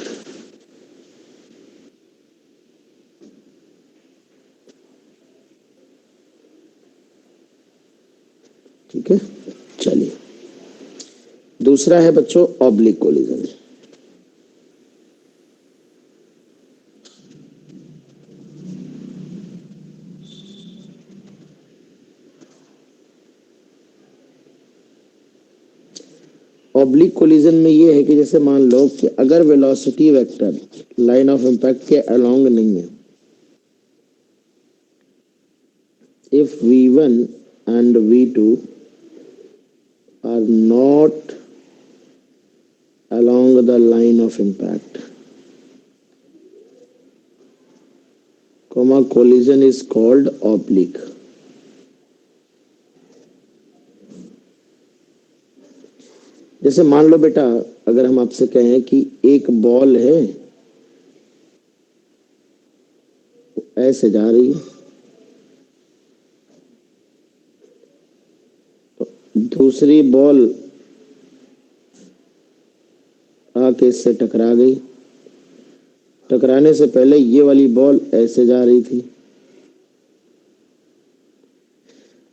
ठीक है, चलिए दूसरा है बच्चों ऑब्लिक कोलिजन। ऑब्लिक कोलिजन में ये है कि जैसे मान लो कि अगर velocity vector line of impact के अलोंग नहीं है, if v1 and v2 are not along the line of impact, collision is called oblique। जैसे मान लो बेटा, अगर हम आपसे कहें कि एक बॉल है, ऐसे जा रही है, दूसरी बॉल आके इससे टकरा गई, टकराने से पहले ये वाली बॉल ऐसे जा रही थी।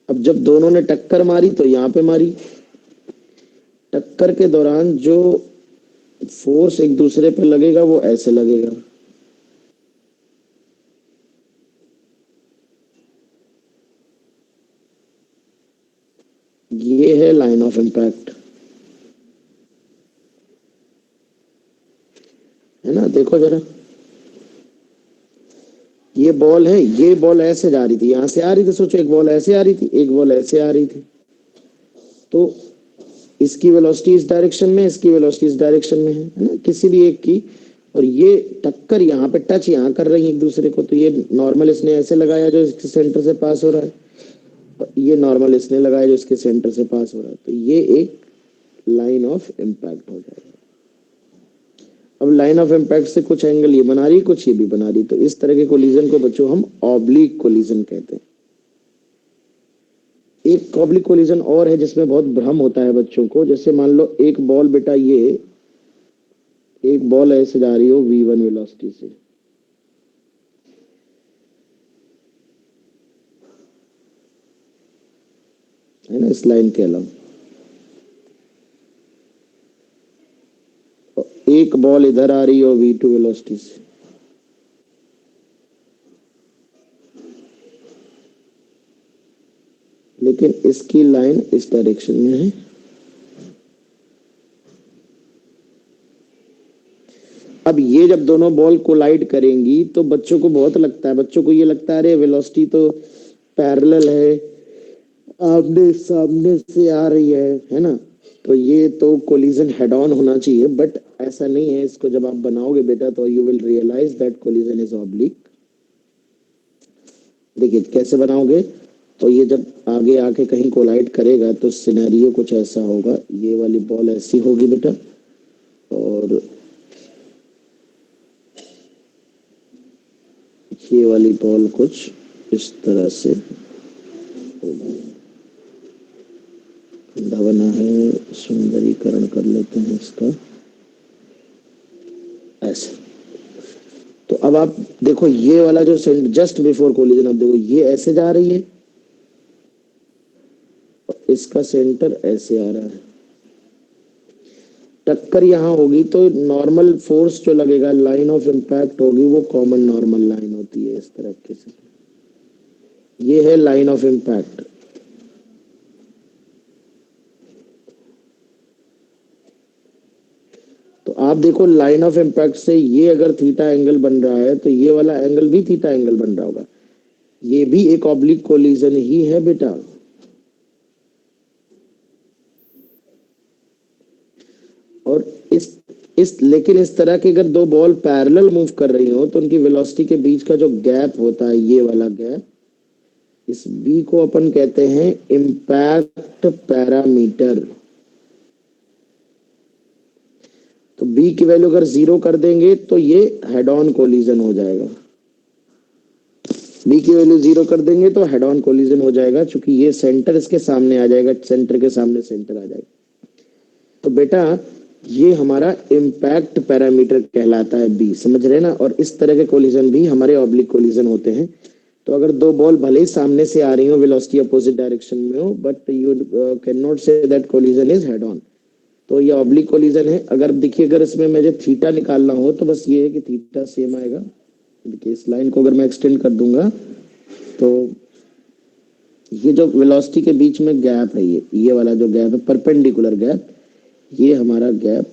अब जब दोनों ने टक्कर मारी तो यहां पे मारी, टक्कर के दौरान जो फोर्स एक दूसरे पे लगेगा वो ऐसे लगेगा, ये है लाइन ऑफ इम्पैक्ट, है ना। देखो जरा, ये बॉल है, ये बॉल ऐसे जा रही थी, यहां से आ रही थी, सोचो एक बॉल ऐसे आ रही थी, एक बॉल ऐसे आ रही थी, तो इसकी वेलोसिटी इस डायरेक्शन में, इसकी वेलोसिटी इस डायरेक्शन में है ना, किसी भी एक की। और ये टक्कर यहाँ पे टच यहाँ कर रही है एक दूसरे को, तो ये नॉर्मल इसने ऐसे लगाया जो इसके सेंटर से पास हो रहा है, ये नॉर्मल इसने लगाया जो इसके सेंटर से पास हो रहा है, तो ये एक लाइन ऑफ इम्पैक्ट हो जाएगा। अब लाइन ऑफ इम्पैक्ट से कुछ एंगल ये बना रही, कुछ ये भी बना रही, तो इस तरह के कोलिजन को बच्चों हम ऑब्लिक कोलिजन कहते हैं। एक ऑब्लिक कोलिजन और है जिसमें बहुत भ्रम होता है बच्चों को। जैसे मान लो एक बॉल बेटा, ये एक बॉल ऐसे जा रही हो v1 वेलोसिटी से, है ना, इस लाइन के अलावा, और एक बॉल इधर आ रही हो v2 वेलोसिटी से, लेकिन इसकी लाइन इस डायरेक्शन में है। अब ये जब दोनों बॉल कोलाइड करेंगी तो बच्चों को बहुत लगता है, बच्चों को ये लगता है अरे वेलोसिटी तो पैरेलल है, आमने सामने से आ रही है ना, तो ये तो कोलिजन हेड ऑन होना चाहिए, बट ऐसा नहीं है। इसको जब आप बनाओगे बेटा तो you will realise that collision is oblique. देखिए कैसे बनाओगे, तो ये जब आगे आके कहीं कोलाइड करेगा तो सिनेरियो कुछ ऐसा होगा, ये वाली बॉल ऐसी होगी बेटा, और ये वाली बॉल कुछ इस तरह से होगी। अंधा बना है, सुंदरीकरण कर लेते हैं इसका, ऐसे। तो अब आप देखो ये वाला जो जस्ट बिफोर कोलिजन, अब देखो ये ऐसे जा रही है, इसका सेंटर ऐसे आ रहा है, टक्कर यहाँ होगी तो नॉर्मल फोर्स जो लगेगा, लाइन ऑफ इम्पैक्ट होगी, वो कॉमन नॉर्मल लाइन होती है इस तरह से। ये है लाइन ऑफ इम्पैक्ट। तो आप देखो लाइन ऑफ इम्पैक्ट से ये अगर थीटा एंगल बन रहा है तो ये वाला एंगल भी थीटा एंगल बन रहा होगा, ये भी एक ऑब्लिक कोलिजन ही है बेटा। और इस लेकिन इस तरह की अगर दो बॉल पैरेलल मूव कर रही हो तो उनकी वेलोसिटी के बीच का जो गैप होता है, ये वाला गैप, इस बी को अपन कहते हैं इम्पैक्ट पैरामीटर। तो बी की वैल्यू अगर 0 कर देंगे तो ये हेड ऑन कोलिजन हो जाएगा। बी की वैल्यू 0 कर देंगे तो हेड ऑन कोलिजन हो जाएगा, क्योंकि ये सेंटर इसके सामने आ जाएगा, सेंटर के सामने सेंटर आ जाएगा। तो बेटा ये हमारा इम्पैक्ट पैरामीटर कहलाता है बी, समझ रहे ना। और इस तरह के कोलिजन भी हमारे ऑब्लिक कोलिजन होते हैं। तो अगर दो बॉल भले ही सामने से आ रही हो, वेलोसिटी अपोजिट डायरेक्शन में हो, but you can not say that collision is head on, तो ये ऑब्लिक कोलिजन है। अगर देखिए अगर इसमें मुझे थीटा निकालना हो तो बस ये है कि थीटा सेम आएगा। देखिए इस लाइन को अगर मैं एक्सटेंड कर दूंगा तो ये जो वेलोसिटी के बीच में गैप है, ये वाला जो गैप है, परपेंडिकुलर गैप, ये हमारा गैप,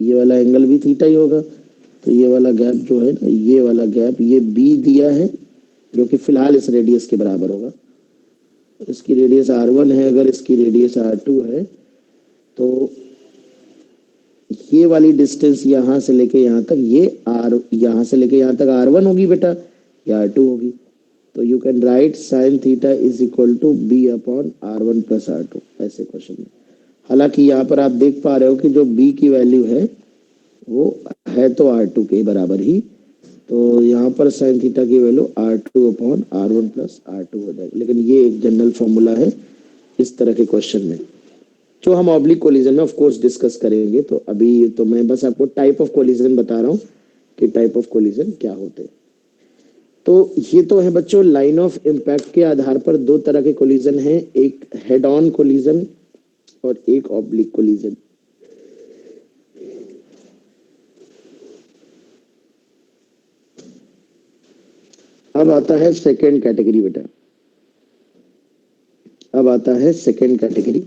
ये वाला एंगल भी थीटा ही होगा। तो ये वाला गैप जो है ना, ये वाला गैप, ये बी दिया है, जो कि फिलहाल इस रेडियस के बराबर होगा। इसकी रेडियस r1 है, अगर इसकी रेडियस r2 है, तो ये वाली डिस्टेंस यहाँ से लेके यहाँ तक, ये यहाँ से लेके यहाँ तक r1 होगी बेटा, या r2 होगी। तो you can write sine theta is equal to B upon r1 plus r2, ऐसे क्वेश्चन में। हालांकि यहाँ पर आप देख पा रहे हो कि जो b की वैल्यू है वो है तो r2 के बराबर ही, तो यहाँ पर साइन थीटा की value r2 upon r1 plus r2 हो जाएगी। लेकिन ये एक जनरल फॉर्मूला है इस तरह के क्वेश्चन में, जो हम ऑब्लिक कोलिजन में ऑफ कोर्स डिस्कस करेंगे। तो अभी तो मैं बस आपको टाइप ऑफ कोलिजन बता रहा हूँ कि टाइप ऑफ कोलिजन क्या होते हैं। तो ये तो है बच्चों लाइन ऑफ इम्पैक्ट के आधार पर दो तरह के कोलिजन हैं, एक हेड ऑन कोलिजन और एक ऑब्लिक कोलिजन। अब आता है सेकेंड कैटेगरी बेटा, अब आता है सेकेंड कैटेगरी।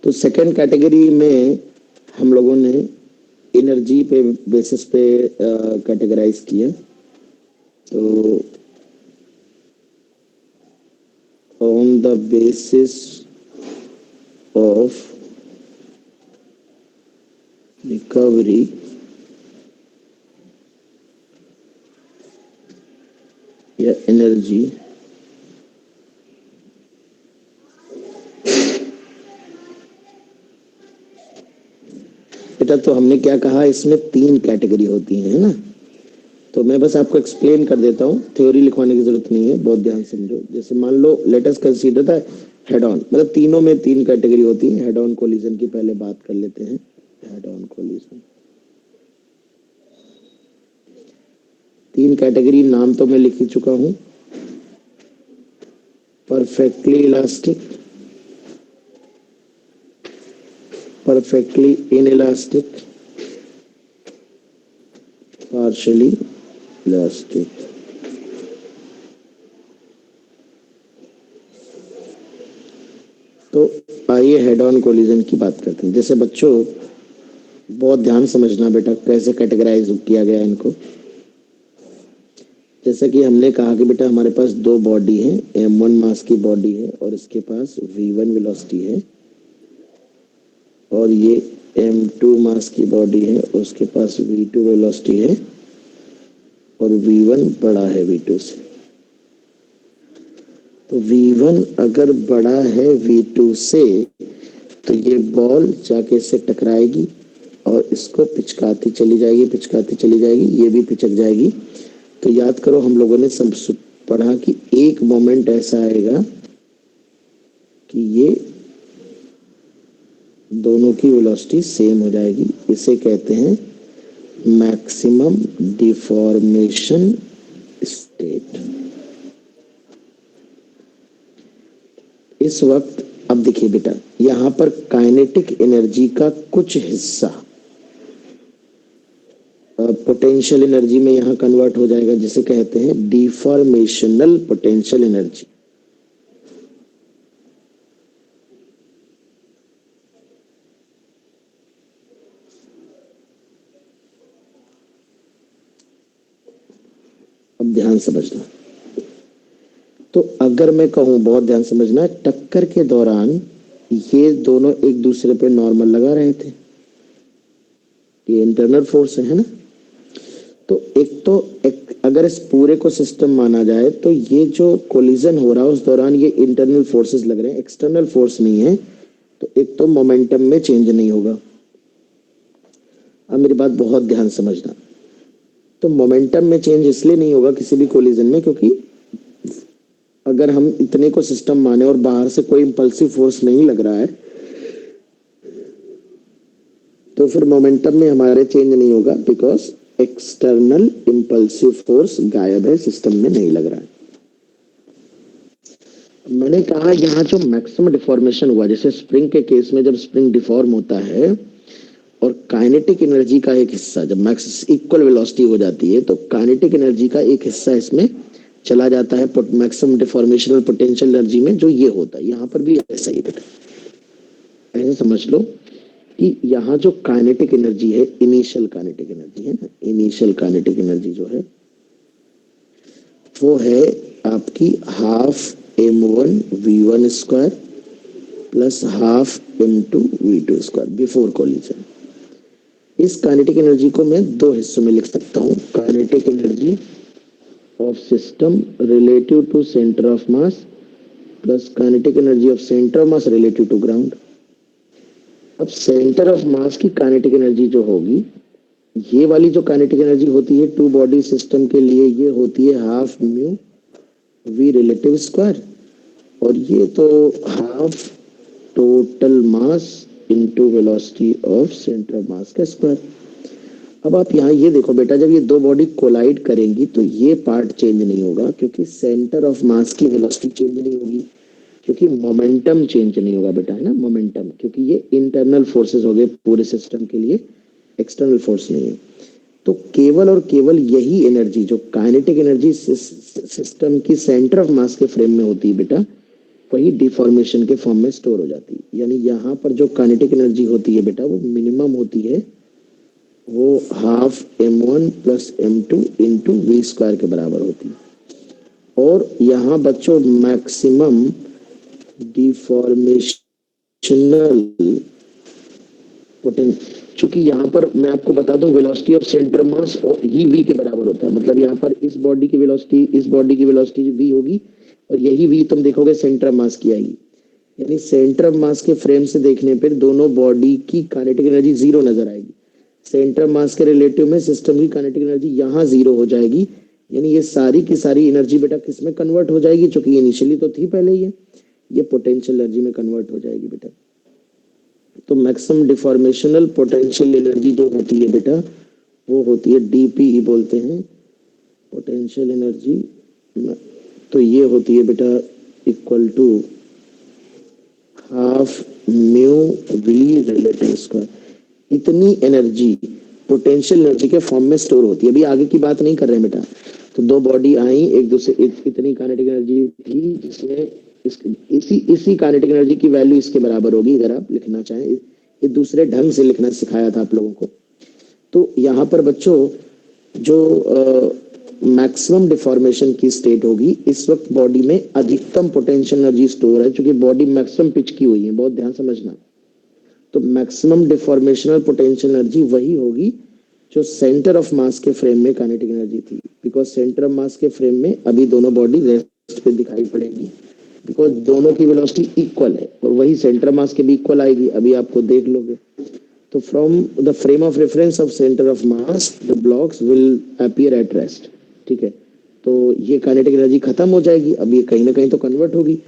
तो सेकेंड कैटेगरी में हम लोगों ने एनर्जी पे बेसिस पे कैटेगराइज किया। तो on the basis of recovery या एनर्जी बेटा, तो हमने क्या कहा, इसमें 3 कैटेगरी होती है ना। तो मैं बस आपको एक्सप्लेन कर देता हूँ, थ्योरी लिखवाने की जरूरत नहीं है, बहुत ध्यान समझो। जैसे मान लो let us consider the head on, मतलब तीनों में 3 कैटेगरी होती है। हेड ऑन कोलिजन की पहले बात कर लेते हैं। हेड ऑन कोलिजन 3 कैटेगरी नाम तो मैं लिख ही चुका हूं। Perfectly elastic, perfectly inelastic, partially elastic। तो आइए हेड ऑन कोलिजन की बात करते हैं। जैसे बच्चों बहुत ध्यान समझना बेटा, कैसे कैटेगराइज किया गया इनको। जैसा कि हमने कहा कि बेटा हमारे पास 2 बॉडी है, m1 मास की बॉडी है और इसके पास v1 वेलोसिटी है, और ये m2 मास की बॉडी है और उसके पास v2 वेलोसिटी है, और v1 बड़ा है v2 से। तो v1 अगर बड़ा है v2 से तो ये बॉल जाके इससे टकराएगी और इसको पिचकाती चली जाएगी, पिचकाती चली जाएगी, ये भी पिचक जाएगी। तो याद करो हम लोगों ने सब पढ़ा कि एक मोमेंट ऐसा आएगा कि ये दोनों की वेलोसिटी सेम हो जाएगी। इसे कहते हैं मैक्सिमम डिफॉर्मेशन स्टेट। इस वक्त अब देखिए बेटा, यहां पर काइनेटिक एनर्जी का कुछ हिस्सा पोटेंशियल एनर्जी में यहां कन्वर्ट हो जाएगा, जिसे कहते हैं डिफॉर्मेशनल पोटेंशियल एनर्जी। अब ध्यान समझना। तो अगर मैं कहूं, बहुत ध्यान समझना, टक्कर के दौरान ये दोनों एक दूसरे पे नॉर्मल लगा रहे थे, ये इंटरनल फोर्स है ना। तो अगर इस पूरे को सिस्टम माना जाए तो ये जो कोलिजन हो रहा है उस दौरान ये इंटरनल फोर्सेस लग रहे हैं, एक्सटर्नल फोर्स नहीं है। तो एक तो मोमेंटम में चेंज नहीं होगा। अब मेरी बात बहुत ध्यान समझना। तो मोमेंटम में चेंज इसलिए नहीं होगा किसी भी कोलिजन में, क्योंकि अगर हम इतने को सिस्टम माने और बाहर से कोई इंपल्सिव फोर्स नहीं लग रहा है तो फिर मोमेंटम में हमारे चेंज नहीं होगा, बिकॉज एक्सटर्नल इंपल्सिव फोर्स गायब है, सिस्टम में नहीं लग रहा है। मैंने कहा यहाँ जो मैक्सिमम डिफॉर्मेशन हुआ, जैसे स्प्रिंग के केस में जब स्प्रिंग डिफॉर्म होता है और काइनेटिक एनर्जी का एक हिस्सा जब मैक्स इक्वल वेलोसिटी हो जाती है तो काइनेटिक एनर्जी का एक हिस्सा इसमें चला जाता है मैक्सिमम डिफॉर्मेशनल पोटेंशियल एनर्जी में, जो ये होता है। यहाँ पर भी ऐसा ही बेटा, ऐसे समझ लो कि यहाँ जो काइनेटिक एनर्जी है, इनिशियल काइनेटिक एनर्जी है ना, इनिशियल काइनेटिक एनर्जी जो है वो है आपकी half m1 v1 square plus half m2 v2 square before collision. इस काइनेटिक एनर्जी को मैं 2 हिस्सों में लिख सकता हूँ। Kinetic energy of system relative to centre of mass plus kinetic energy of centre of mass relative to ground. अब सेंटर ऑफ मास की काइनेटिक एनर्जी जो होगी, ये वाली जो काइनेटिक एनर्जी होती है 2 बॉडी सिस्टम के लिए, ये होती है half mu v relative square, और ये तो half total mass into velocity of centre of मास का स्क्वायर। अब आप यहाँ ये देखो बेटा, जब ये 2 बॉडी कोलाइड करेंगी तो ये पार्ट चेंज नहीं होगा, क्योंकि सेंटर ऑफ मास की वेलोसिटी चेंज नहीं होगी, क्योंकि मोमेंटम चेंज नहीं होगा बेटा, है ना, मोमेंटम, क्योंकि ये इंटरनल फोर्सेस हो गए पूरे सिस्टम के लिए, एक्सटर्नल फोर्स नहीं है। तो केवल और केवल यही एनर्जी जो काइनेटिक एनर्जी सिस्टम की सेंटर ऑफ मास के फ्रेम में होती है बेटा, वही डिफॉर्मेशन के फॉर्म में स्टोर हो जाती है। यानी यहाँ पर जो काइनेटिक एनर्जी होती है बेटा वो मिनिमम होती है, वो half m1 plus m2 into V square के बराबर होती है। और यहाँ बच्चों मैक्सिमम डिफॉर्मेशनल चूंकि यहाँ पर मैं आपको बता दूं velocity of centre mass he v के बराबर होता है, मतलब यहाँ पर इस बॉडी की वेलोसिटी v होगी और यही v तुम देखोगे सेंटर मास की आएगी। यानी सेंटर मास के फ्रेम से देखने पर दोनों बॉडी की काइनेटिक एनर्जी जीरो नजर आएगी। सेंटर मास के रिलेटिव में सिस्टम की काइनेटिक एनर्जी यहाँ जीरो हो जाएगी। यानी ये सारी की सारी एनर्जी बेटा किस में कन्वर्ट हो जाएगी, चूंकि इनिशियली तो थी पहले ही, ये पोटेंशियल एनर्जी में कन्वर्ट हो जाएगी बेटा। तो मैक्सिमम डिफॉर्मेशनल पोटेंशियल एनर्जी जो होती है बेटा वो होती है डीपीई बोलते हैं पोटेंशियल एनर्जी। तो ये होती है बेटा equal to half mu V relative square. इतनी एनर्जी पोटेंशियल एनर्जी के फॉर्म में स्टोर होती है। अभी आगे की बात नहीं कर रहे हैं बेटा। तो दो बॉडी आई, एक दूसरे इतनी काइनेटिक एनर्जी थी जिसमें इसी काइनेटिक एनर्जी की वैल्यू इसके बराबर होगी। अगर आप लिखना चाहें, ये दूसरे ढंग से लिखना सिखाया था आप लोगों को। तो यहाँ पर बच्चों जो मैक्सिमम डिफॉर्मेशन की स्टेट होगी, इस वक्त बॉडी में अधिकतम पोटेंशियल एनर्जी स्टोर है, क्योंकि बॉडी मैक्सिमम पिच की हुई है, बहुत ध्यान समझना। तो मैक्सिमम डिफॉर्मेशनल पोटेंशियल एनर्जी वही होगी जो सेंटर ऑफ मास के फ्रेम में काइनेटिक एनर्जी थी, बिकॉज सेंटर ऑफ मास के फ्रेम में अभी दोनों बॉडी रेस्ट पे दिखाई पड़ेगी, बिकॉज दोनों की वेलोसिटी इक्वल है और वही सेंटर मास के भी इक्वल आएगी। अभी आपको देख लोगे। तो from the frame of reference of centre of mass the blocks will appear at rest. ठीक है, तो ये काइनेटिक एनर्जी खत्म हो जाएगी। अब ये कहीं ना कहीं तो कन्वर्ट होगी,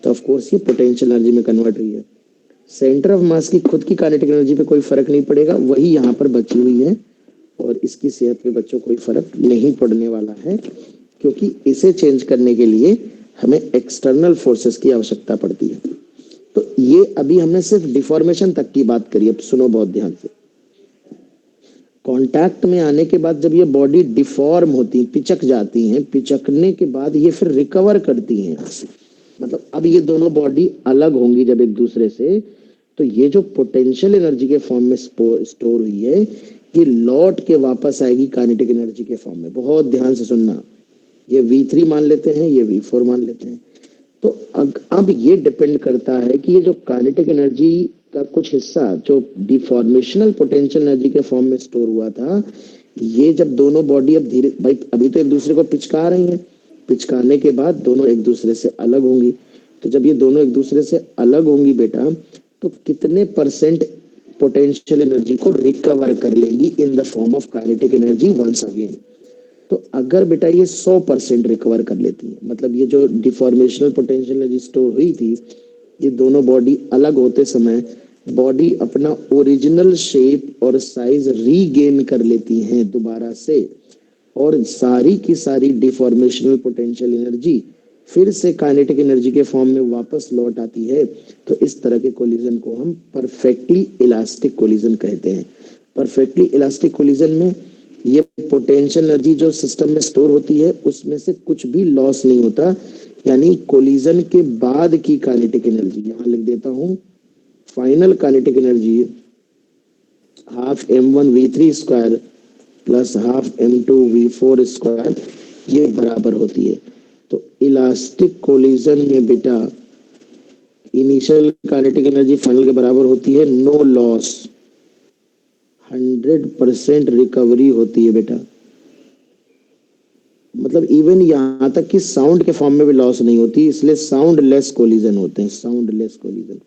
तो ऑफ कोर्स ये पोटेंशियल एनर्जी में कन्वर्ट हुई है। सेंटर ऑफ मास की खुद की काइनेटिक एनर्जी पे कोई फर्क नहीं पड़ेगा, वही यहाँ पर बची हुई है और इसकी सेहत पे बच्चों कोई फर्क नहीं पड़ने वाला है, क्योंकि इसे चेंज करने के लिए हमें एक्सटर्नल फोर्सेस की आवश्यकता पड़ती है। तो ये अभी हमने सिर्फ डिफॉर्मेशन तक की बात करी। अब सुनो बहुत ध्यान से। कांटेक्ट में आने के बाद जब ये बॉडी डिफॉर्म होती, पिचक जाती हैं, पिचकने के बाद ये फिर रिकवर करती हैं यहाँ से। मतलब अब ये दोनों बॉडी अलग होंगी जब एक दूसरे से, तो ये जो पोटेंशियल एनर्जी के फॉर्म में स्टोर हुई है, ये लौट के वापस आएगी काइनेटिक एनर्जी के फॉर्म में। बहुत ध्यान से सुनना। ये V3 मान लेते हैं, ये V4 मान लेते हैं। तो अब ये डिपेंड करता है कि ये जो काइनेटिक एनर्जी का कुछ हिस्सा जो डिफॉर्मेशनल पोटेंशियल एनर्जी के फॉर्म में स्टोर हुआ था, ये जब दोनों बॉडी अब धीरे, भाई अभी तो एक दूसरे को पिचका रही हैं, पिचकाने के बाद दोनों एक दूसरे से अलग होंगी। तो जब ये दोनों एक दूसरे से अलग होंगी बेटा, तो कितने परसेंट पोटेंशियल एनर्जी को रिकवर कर लेंगी in the form of kinetic energy once again. तो अगर बेटा ये 100% रिकवर कर लेती है, मतलब ये जो डिफॉर्मेशनल पोटेंशियल एनर्जी स्टोर हुई थी, ये दोनों बॉडी अलग होते समय बॉडी अपना ओरिजिनल शेप और साइज रीगेन कर लेती हैं दोबारा से, और सारी की सारी डिफॉर्मेशनल पोटेंशियल एनर्जी फिर से काइनेटिक एनर्जी के फॉर्म में वापस लौट आती है। तो इस तरह के कोलिजन को हम परफेक्टली इलास्टिक कोलिजन कहते हैं। परफेक्टली इलास्टिक कोलिजन में ये पोटेंशियल एनर्जी जो सिस्टम में स्टोर होती है उसमें से कुछ भी लॉस नहीं होता। यानी कोलिजन के बाद की काइनेटिक एनर्जी, यहाँ लिख देता हूँ, final kinetic energy half m1v3 square plus half m2v4 square, ये बराबर होती है। तो इलास्टिक कोलिजन में बेटा इनिशियल काइनेटिक एनर्जी फाइनल के बराबर होती है, नो लॉस, 100% रिकवरी होती है बेटा। मतलब इवन यहाँ तक कि साउंड के फॉर्म में भी लॉस नहीं होती, इसलिए साउंड लेस कोलिजन होते हैं। साउंड लेस कोलिजन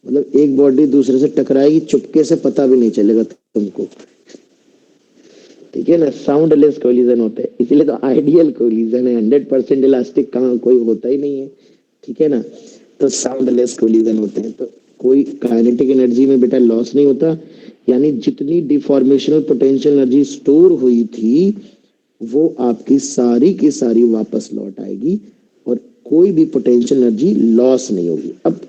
मतलब एक बॉडी दूसरे से टकराएगी, चुपके से पता भी नहीं चलेगा तुमको, ठीक है ना। साउंड लेस कोलिजन होते हैं, इसलिए तो आइडियल कोलिजन है। 100% इलास्टिक कहाँ कोई होता ही नहीं है, ठीक है ना। तो साउंड लेस कोलिजन होते हैं, तो कोई काइनेटिक एनर्जी में बेटा लॉस नहीं होता। यानी जितनी डिफॉर्मेशनल पोटेंशियल एनर्जी स्टोर हुई थी वो आपकी सारी की सारी वापस लौट आएगी और कोई भी पोटेंशियल एनर्जी लॉस नहीं होगी। अब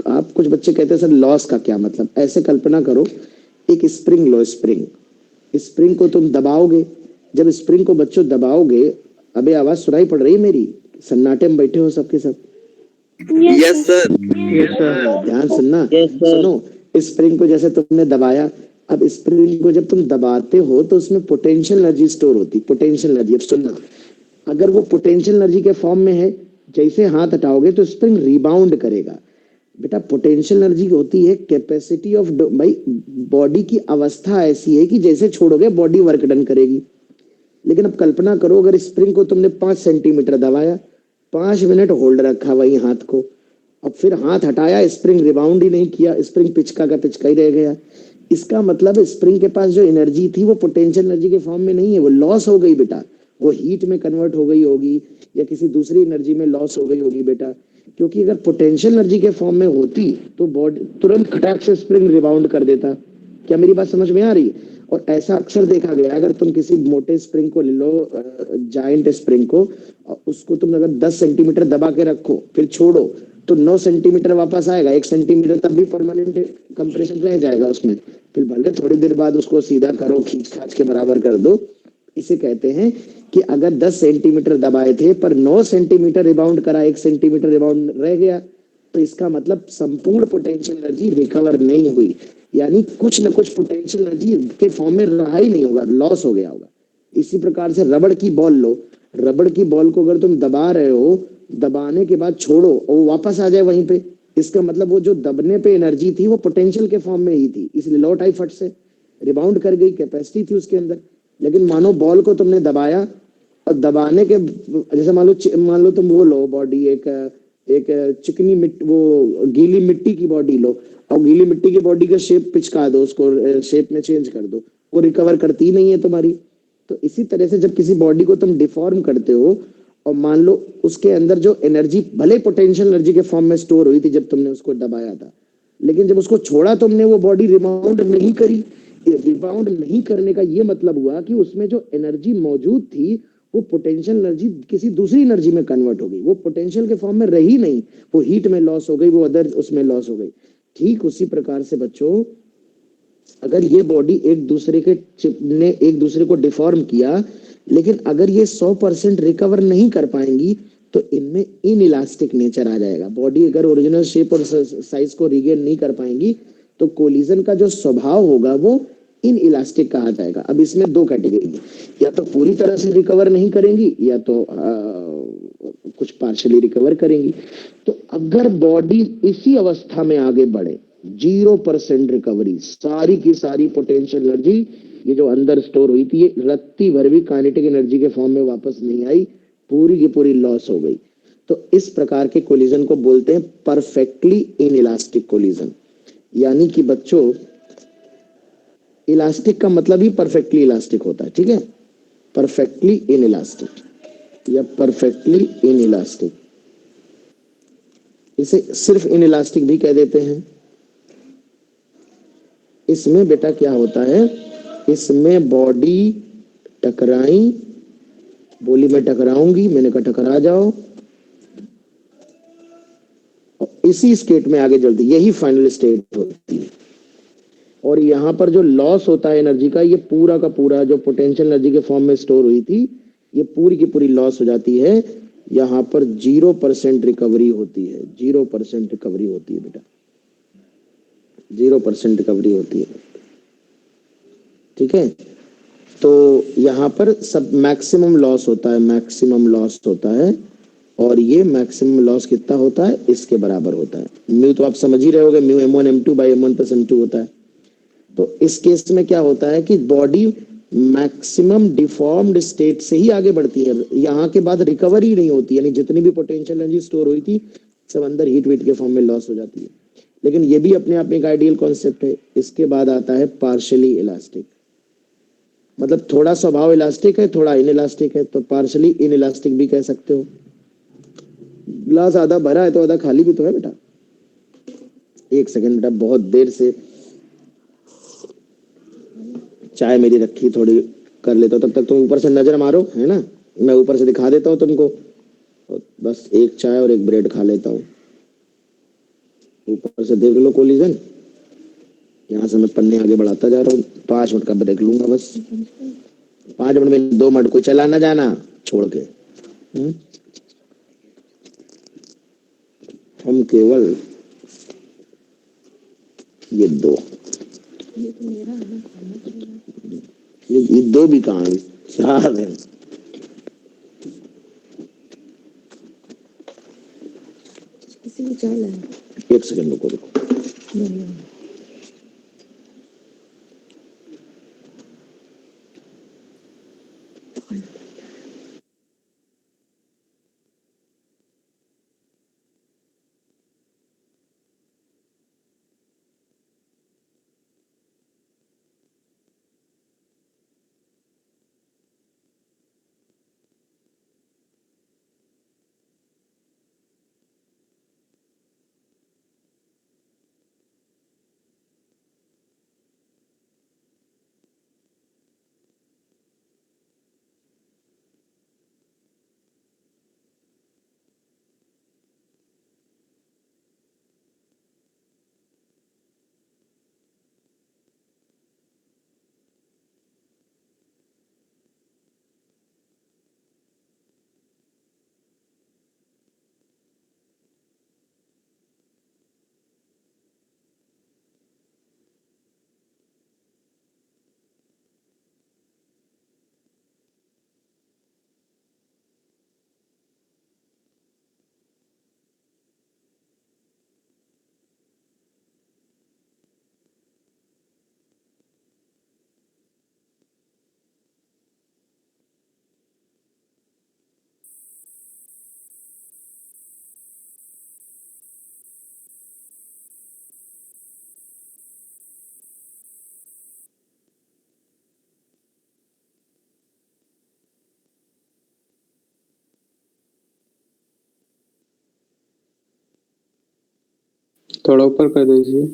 आप कुछ बच्चे कहते हैं सर लॉस का क्या मतलब। ऐसे कल्पना करो, एक स्प्रिंग लो, स्प्रिंग को तुम दबाओगे, जब स्प्रिंग को बच्चों दबाओगे, अबे आवाज सुनाई पड़ रही है मेरी? सन्नाटे में बैठे हो सबके सब? Yes sir. ध्यान सुनना, सुनो। स्प्रिंग को जैसे तुमने दबाया, अब स्प्रिंग को जब तुम दबाते हो तो उसमें पोटेंशियल एनर्जी स्टोर होती। पोटेंशियल एनर्जी, अब सुनना, अगर वो पोटेंशियल एनर्जी के फॉर्म में है, जैसे हाथ हटाओगे तो स्प्रिंग रिबाउंड करेगा। बेटा पोटेंशियल एनर्जी होती है कैपेसिटी ऑफ, भाई बॉडी की अवस्था ऐसी है कि जैसे छोड़ोगे बॉडी वर्क डन करेगी। लेकिन अब कल्पना करो अगर स्प्रिंग को तुमने 5 सेंटीमीटर दबाया, 5 मिनट होल्ड रखा वही हाथ को, अब फिर हाथ हटाया, स्प्रिंग रिबाउंड ही नहीं किया, स्प्रिंग पिचका का पिचका ही रह गया। इसका मतलब स्प्रिंग के पास जो एनर्जी थी वो पोटेंशियल एनर्जी के फॉर्म में नहीं है, वो लॉस हो गई बेटा, वो हीट में कन्वर्ट हो गई होगी या किसी दूसरी एनर्जी में लॉस हो गई होगी बेटा। क्योंकि अगर पोटेंशियल एनर्जी के फॉर्म में होती तो बॉडी तुरंत खटाक से स्प्रिंग रिबाउंड कर देता। क्या मेरी बात समझ में आ रही? और ऐसा अक्सर देखा गया, अगर तुम किसी मोटे स्प्रिंग को ले लो, जायंट स्प्रिंग को, उसको तुम अगर 10 सेंटीमीटर दबा के रखो फिर छोड़ो तो 9 सेंटीमीटर वापस आएगा, 1 सेंटीमीटर तब भी परमानेंट कंप्रेशन रह जाएगा उसमें। फिर भले थोड़ी देर बाद उसको सीधा करो, खींच खाच के बराबर कर दो। इसे कहते हैं कि अगर 10 सेंटीमीटर दबाए थे पर 9 सेंटीमीटर रिबाउंड करा, 1 सेंटीमीटर रिबाउंड रह गया, तो इसका मतलब संपूर्ण पोटेंशियल एनर्जी रिकवर नहीं हुई, यानी कुछ न कुछ पोटेंशियल एनर्जी के फॉर्म में रहा ही नहीं होगा, लॉस हो गया होगा। इसी प्रकार से रबड़ की बॉल लो, रबड़ की बॉल को अगर तुम दबा रहे हो, दबाने के बाद छोड़ो और वो वापस आ जाए वहीं पे, इसका मतलब वो जो दबने पे एनर्जी थी वो पोटेंशियल के फॉर्म में ही थी, इसलिए लौट आई फट से, रिबाउंड कर गई, कैपेसिटी थी उसके अंदर। लेकिन मानो बॉल को तुमने दबाया और दबाने के, जैसे मान लो तुम वो लो बॉडी, एक चिकनी मिट्टी, वो गीली मिट्टी की बॉडी लो और गीली मिट्टी की बॉडी का शेप पिचका दो, उसको शेप में चेंज कर दो, वो रिकवर करती ही नहीं है तुम्हारी। तो इसी तरह से जब किसी बॉडी को तुम डिफॉर्म करते हो और मान लो उसके अंदर जो एनर्जी भले पोटेंशियल एनर्जी के फॉर्म में स्टोर हुई थी जब तुमने उसको दबाया था, लेकिन जब उसको छोड़ा तुमने वो बॉडी रिबाउंड नहीं करी। रिबाउंड नहीं करने का ये मतलब हुआ कि उसमें जो एनर्जी मौजूद थी वो पोटेंशियल एनर्जी किसी दूसरी एनर्जी में कन्वर्ट हो गई, वो पोटेंशियल के फॉर्म में रही नहीं, वो हीट में लॉस हो गई, वो अदर उसमें लॉस हो गई। ठीक उसी प्रकार से बच्चों, अगर ये बॉडी एक दूसरे को डिफॉर्म किया, लेकिन अगर ये 100% रिकवर नहीं कर पाएंगी तो इनमें इनइलास्टिक नेचर आ जाएगा। बॉडी अगर ओरिजिनल शेप और साइज को रिगेन नहीं कर पाएंगी तो कोलिजन का जो स्वभाव होगा वो इनइलास्टिक कहा जाएगा। अब इसमें 2 कैटेगरी है, या तो पूरी तरह से रिकवर नहीं करेंगी या तो कुछ पार्शियली रिकवर करेंगी। तो अगर बॉडी इसी अवस्था में आगे बढ़े, 0% रिकवरी, सारी की सारी पोटेंशियल एनर्जी ये जो अंदर स्टोर हुई थी ये रत्ती भर भी काइनेटिक एनर्जी के फॉर्म में वापस नहीं आई, पूरी की पूरी लॉस हो गई, तो इस प्रकार के कोलिजन को बोलते हैं परफेक्टली इनइलास्टिक कोलिजन। यानी कि बच्चों इलास्टिक का मतलब ही परफेक्टली इलास्टिक होता है, ठीक है, परफेक्टली इनइलास्टिक या परफेक्टली इनइलास्टिक, इसे सिर्फ इनइलास्टिक भी कह देते हैं। इसमें बेटा क्या होता है, इसमें बॉडी टकराई, बोली मैं टकराऊंगी, मैंने कहा टकरा जाओ, और इसी स्टेट में आगे चलती, यही फाइनल स्टेट होती है। और यहाँ पर जो लॉस होता है एनर्जी का, ये पूरा का पूरा जो पोटेंशियल एनर्जी के फॉर्म में स्टोर हुई थी ये पूरी की पूरी लॉस हो जाती है। यहाँ पर 0% रिकवरी होती है, 0% रिकवरी होती है बेटा, 0% रिकवरी होती है, ठीक है। तो यहाँ पर सब मैक्सिमम लॉस होता है, मैक्सिमम लॉस होता है, और ये मैक्सिमम लॉस कितना होता है, इसके बराबर होता है। म्यू तो आप समझ ही रहे होगे, mu m1 m2 by m1 plus m2 होता है। तो इस केस में क्या होता है कि बॉडी मैक्सिमम डिफॉर्म्ड स्टेट से ही आगे बढ़ती है, यहाँ के बाद रिकवरी नहीं होती, यानी जितनी भी पोटेंशियल एनर्जी स्टोर हुई थी सब अंदर हीट वीट के फॉर्म में लॉस हो जाती है। लेकिन ये भी अपने आप में एक आइडियल कॉन्सेप्ट है। इसके बाद आता है पार्शियली इलास्टिक, मतलब थोड़ा स्वभाव इलास्टिक है, थोड़ा इनइलास्टिक है, तो पार्शियली इनइलास्टिक भी कह सकते हो। ग्लास आधा भरा है तो आधा खाली भी तो है बेटा। एक सेकंड बेटा, बहुत देर से चाय मेरी रखी, थोड़ी कर लेता हूँ, तब तक तुम ऊपर से नजर मारो, है ना, मैं ऊपर से दिखा देता हूँ तुमको। बस एक चाय और एक ब्रेड खा लेता हूँ, ऊपर से देख लो कोलिजन। यहाँ से मैं पन्ने आगे बढ़ाता जा रहा हूँ, 5 मिनट का ब्रेक लूंगा बस, 5 मिनट में 2 मिनट कोई चला ना जाना छोड़ के। हम केवल ये 2 ये 2 भी कहाँ है, 4 है। एक सेकंड रुको। थोड़ा ऊपर कर दीजिए।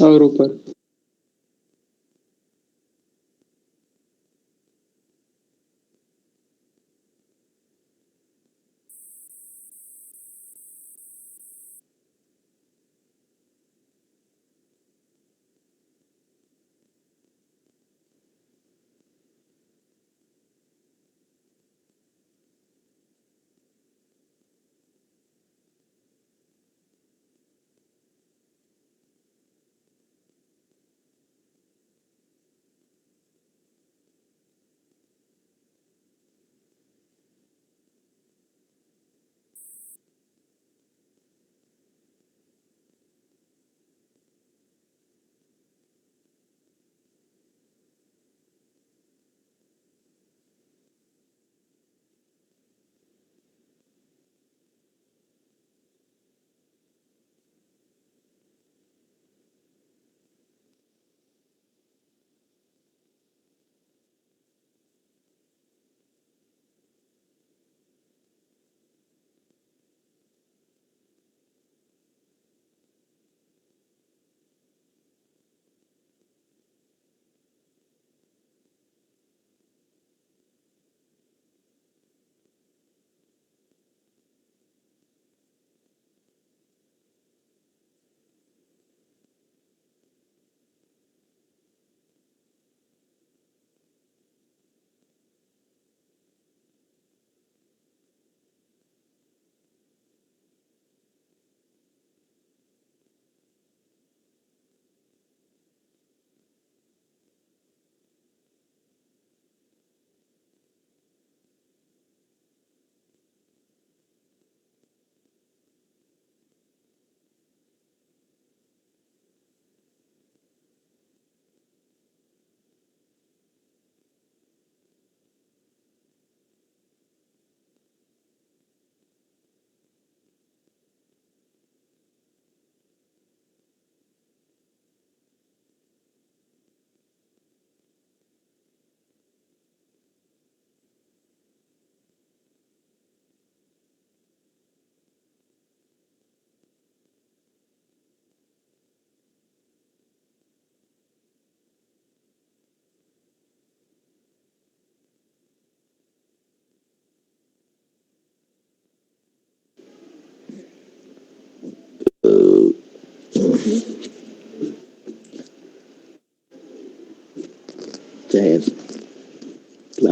और ऊपर।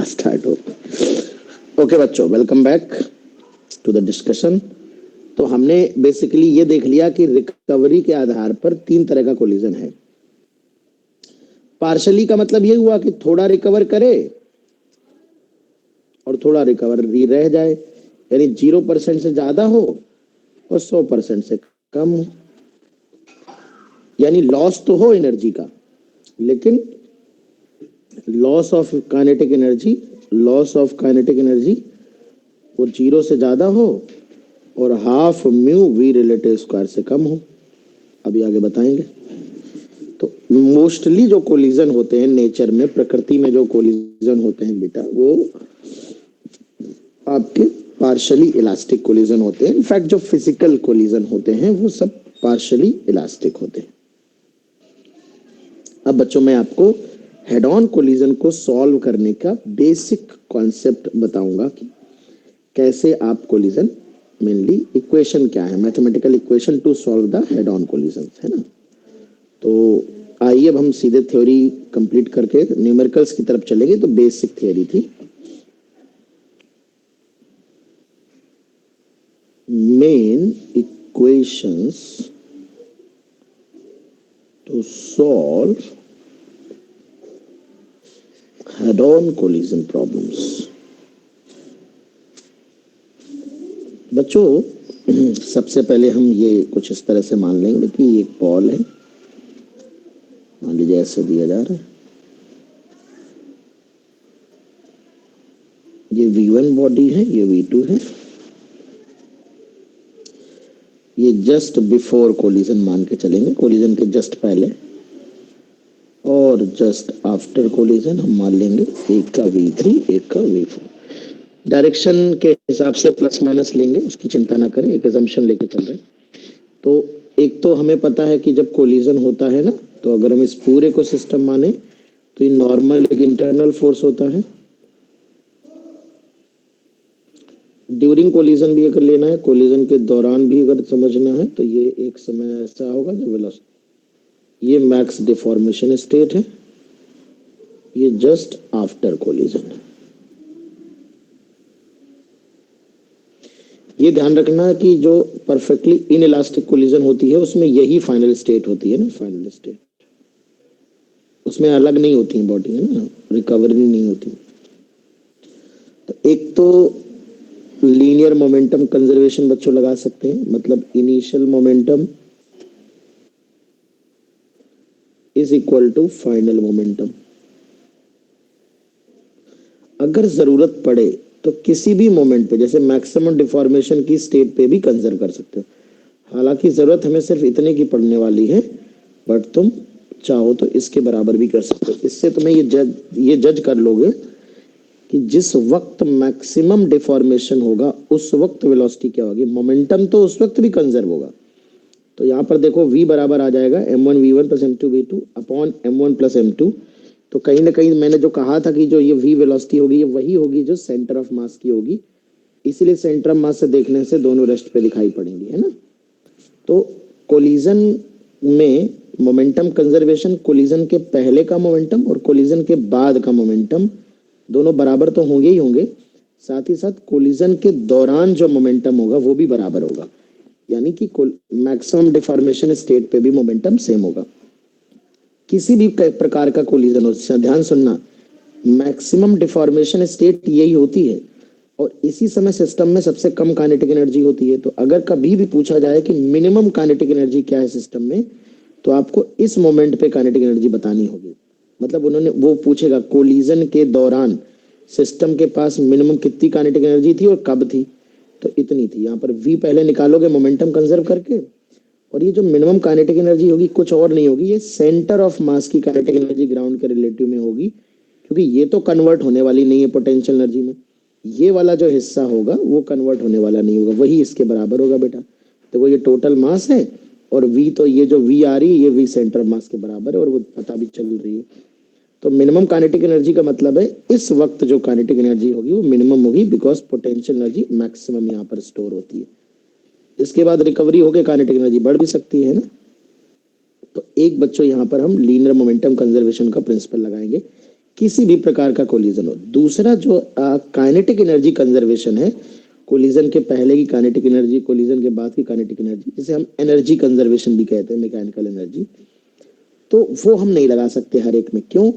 स्टार्ट हो। ओके बच्चों, welcome back to the discussion. तो हमने बेसिकली ये देख लिया कि रिकवरी के आधार पर 3 तरह का कोलिजन है। पार्शली का मतलब ये हुआ कि थोड़ा रिकवर करे और थोड़ा रिकवर रह जाए, यानी 0% से ज्यादा हो और 100% से कम हो, यानी लॉस तो हो एनर्जी का, लेकिन लॉस ऑफ काइनेटिक एनर्जी वो 0 से ज्यादा हो और half mu V relative square से कम हो। अभी आगे बताएंगे। तो मोस्टली जो कोलिजन होते हैं नेचर में, प्रकृति में जो कोलिजन होते हैं बेटा, वो आपके पार्शली इलास्टिक कोलिजन होते हैं। इनफैक्ट जो फिजिकल कोलिजन होते हैं वो सब पार्शली इलास्टिक होते हैं। अब बच्चों मैं आपको हेड ऑन कोलिजन को सॉल्व करने का बेसिक कॉन्सेप्ट बताऊंगा कि कैसे आप कोलिजन, मेनली इक्वेशन क्या है, mathematical equation two solve the head on collision, है ना। तो आइए अब हम सीधे थ्योरी कंप्लीट करके न्यूमेरिकल्स की तरफ चलेंगे। तो बेसिक थ्योरी थी, main equations to solve head on collision problems. बच्चों सबसे पहले हम ये कुछ इस तरह से मान लेंगे कि एक बॉल है, मान लीजिए ऐसे दिया जा रहा है, ये V1 बॉडी है, ये V2 है, ये जस्ट बिफोर कोलिजन मान के चलेंगे, कोलिजन के जस्ट पहले, और जस्ट आफ्टर कोलिजन हम मान लेंगे एक का V3 एक का V4। डायरेक्शन के हिसाब से प्लस माइनस लेंगे, उसकी चिंता ना करें, एक अजम्पशन लेके चल रहे हैं। तो एक तो हमें पता है कि जब कोलिजन होता है ना, तो अगर हम इस पूरे को सिस्टम माने तो ये नॉर्मल एक इंटरनल फोर्स होता है। ड्यूरिंग कोलिजन भी अगर लेना है, कोलिजन के दौरान भी अगर समझना है, तो ये एक समय ऐसा होगा जब वेलोसिटी, ये मैक्स डिफॉर्मेशन स्टेट है, ये जस्ट आफ्टर कोलिजन है। ये ध्यान रखना कि जो परफेक्टली इनइलास्टिक कोलिजन होती है उसमें यही फाइनल स्टेट होती है ना, फाइनल स्टेट, उसमें अलग नहीं होती है बॉडी, है ना, रिकवरी नहीं होती। तो एक तो लीनियर मोमेंटम कंजर्वेशन बच्चों लगा सकते हैं, मतलब initial momentum is equal to final momentum. अगर जरूरत पड़े तो किसी भी मोमेंट पे, जैसे मैक्सिमम डिफॉर्मेशन की स्टेट पे भी कंजर्व कर सकते हो। हालांकि जरूरत हमें सिर्फ इतने की पड़ने वाली है, बट तुम चाहो तो इसके बराबर भी कर सकते हो। इससे तुम्हें ये जज कर लोगे कि जिस वक्त मैक्सिमम डिफॉर्मेशन होगा उस वक्त वेलोसिटी क्या होगी, मोमेंटम तो उस वक्त भी कंजर्व होगा। तो यहाँ पर देखो v बराबर आ जाएगा m1 v1 plus m2 v2 upon m1 plus m2। तो कहीं ना कहीं मैंने जो कहा था कि जो ये v वेलोसिटी होगी ये वही होगी जो सेंटर ऑफ मास की होगी, इसीलिए सेंटर ऑफ मास से देखने से दोनों रेस्ट पे दिखाई पड़ेंगी, है ना। तो कोलिजन में मोमेंटम कंजर्वेशन, कोलिजन के पहले का मोमेंटम और कोलिजन के बाद का मोमेंटम दोनों बराबर तो होंगे ही होंगे, साथ ही साथ कोलिजन के दौरान जो मोमेंटम होगा वो भी बराबर होगा, यानी कि मैक्सिमम डिफॉर्मेशन स्टेट पे भी मोमेंटम सेम होगा। किसी भी प्रकार का कोलिजन हो, ध्यान सुनना, मैक्सिमम डिफॉर्मेशन स्टेट यही होती है और इसी समय सिस्टम में सबसे कम काइनेटिक एनर्जी होती है। तो अगर कभी भी पूछा जाए कि मिनिमम काइनेटिक एनर्जी क्या है सिस्टम में, तो आपको इस मोमेंट पे काइनेटिक एनर्जी बतानी होगी। मतलब उन्होंने वो पूछेगा कोलिजन के दौरान सिस्टम के पास मिनिमम कितनी काइनेटिक एनर्जी थी और कब थी, तो इतनी थी। यहाँ पर v पहले निकालोगे मोमेंटम कंजर्व करके, और ये जो मिनिमम काइनेटिक एनर्जी होगी कुछ और नहीं होगी, ये सेंटर ऑफ मास की काइनेटिक एनर्जी ग्राउंड के रिलेटिव में होगी, क्योंकि ये तो कन्वर्ट होने वाली नहीं है पोटेंशियल एनर्जी में। ये वाला जो हिस्सा होगा वो कन्वर्ट होने वाला नहीं होगा, वही इसके बराबर होगा बेटा। देखो ये टोटल मास है और v, तो ये जो v आ रही है ये v सेंटर ऑफ मास के बराबर है और वो पता भी चल रही है। तो मिनिमम काइनेटिक एनर्जी का मतलब है इस वक्त जो काइनेटिक एनर्जी होगी वो मिनिमम होगी, बिकॉज पोटेंशियल एनर्जी मैक्सिमम यहाँ पर स्टोर होती है। इसके बाद रिकवरी होकर काइनेटिक एनर्जी बढ़ भी सकती है ना। तो एक बच्चों यहाँ पर हम लीनियर मोमेंटम कंजर्वेशन का प्रिंसिपल लगाएंगे किसी भी प्रकार का कोलिजन हो। दूसरा जो काइनेटिक एनर्जी कंजर्वेशन है, कोलिजन के पहले की काइनेटिक एनर्जी, कोलिजन के बाद की काइनेटिक एनर्जी, जिसे हम एनर्जी कंजर्वेशन भी कहते हैं, मैकेनिकल एनर्जी, तो वो हम नहीं लगा सकते हर एक में। क्यों?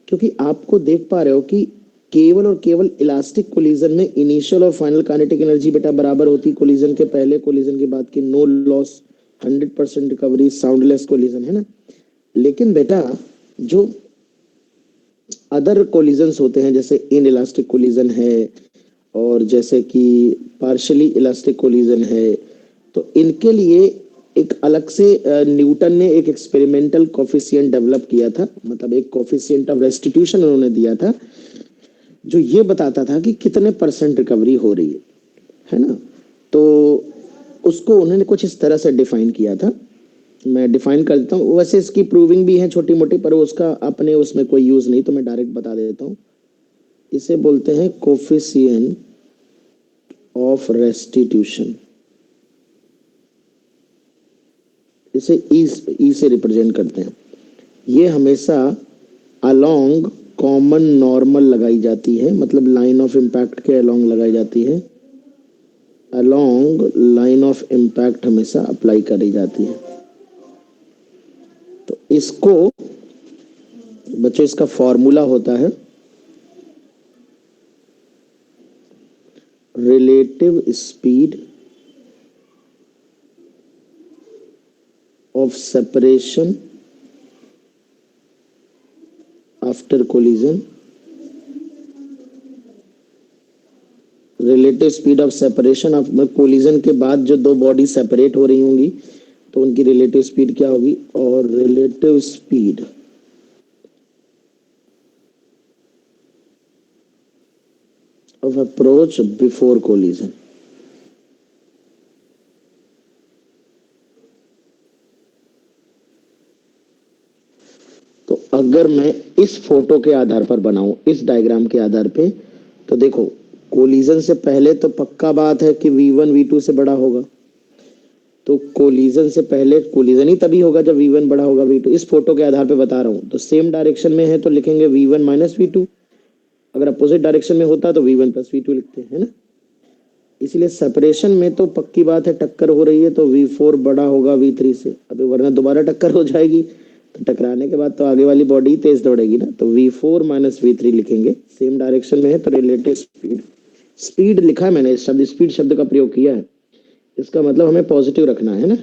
क्योंकि आपको देख पा रहे हो कि केवल और केवल इलास्टिक कोलिजन में इनिशियल और फाइनल काइनेटिक एनर्जी बेटा बराबर होती, कोलिजन के पहले कोलिजन के बाद की, no loss, 100% recovery, soundless collision, है ना। लेकिन बेटा जो अदर कोलिजन्स होते हैं, जैसे इन इलास्टिक कोलिजन है और जैसे कि पार्शियली इलास्टिक कोलिजन है, तो इनके लिए एक अलग से न्यूटन ने एक एक्सपेरिमेंटल कोफिशिएंट डेवलप किया था, मतलब एक कोफिशिएंट ऑफ रेस्टिट्यूशन उन्होंने दिया था, जो ये बताता था कि कितने % रिकवरी हो रही है ना। तो उसको उन्होंने कुछ इस तरह से डिफाइन किया था, मैं डिफाइन कर देता हूँ। वैसे इसकी प्रूविंग भी है छोटी मोटी, पर उसका अपने उसमें कोई यूज नहीं, तो मैं डायरेक्ट बता देता हूँ। इसे बोलते हैं कोफिशिएंट ऑफ रेस्टिट्यूशन, इसे ई से रिप्रेजेंट करते हैं। ये हमेशा अलोंग कॉमन नॉर्मल लगाई जाती है, मतलब लाइन ऑफ इम्पैक्ट के अलोंग लगाई जाती है, अलोंग लाइन ऑफ इम्पैक्ट हमेशा अप्लाई करी जाती है। तो इसको बच्चों, इसका फॉर्मूला होता है relative speed of separation after collision, relative speed of separation of collision के बाद जो दो बॉडी सेपरेट हो रही होंगी तो उनकी रिलेटिव स्पीड क्या होगी, और relative speed of approach before collision. तो अगर मैं इस फोटो के आधार पर बनाऊं, इस डायग्राम के आधार पे, तो देखो कोलिजन से पहले तो पक्का बात है कि v1 v2 से बड़ा होगा, तो कोलिजन से पहले कोलिजन ही तभी होगा जब v1 बड़ा होगा v2। इस फोटो के आधार पे बता रहा हूं, तो सेम डायरेक्शन में है तो लिखेंगे v1 माइनस v2, अगर अपोजिट डायरेक्शन में होता तो v1 प्लस v2 लिखते हैं ना। इसलिए सेपरेशन में तो पक्की बात है टक्कर हो रही है, तो v4 बड़ा होगा v3 से, अभी वरना दोबारा टक्कर हो जाएगी, तो टकराने के बाद तो आगे वाली बॉडी तेज दौड़ेगी ना, तो v4 माइनस v3 लिखेंगे, सेम डायरेक्शन में है तो रिलेटिव स्पीड, स्पीड लिखा है मैंने, शब्द स्पीड शब्द का प्रयोग किया है, इसका मतलब हमें पॉजिटिव रखना है ना।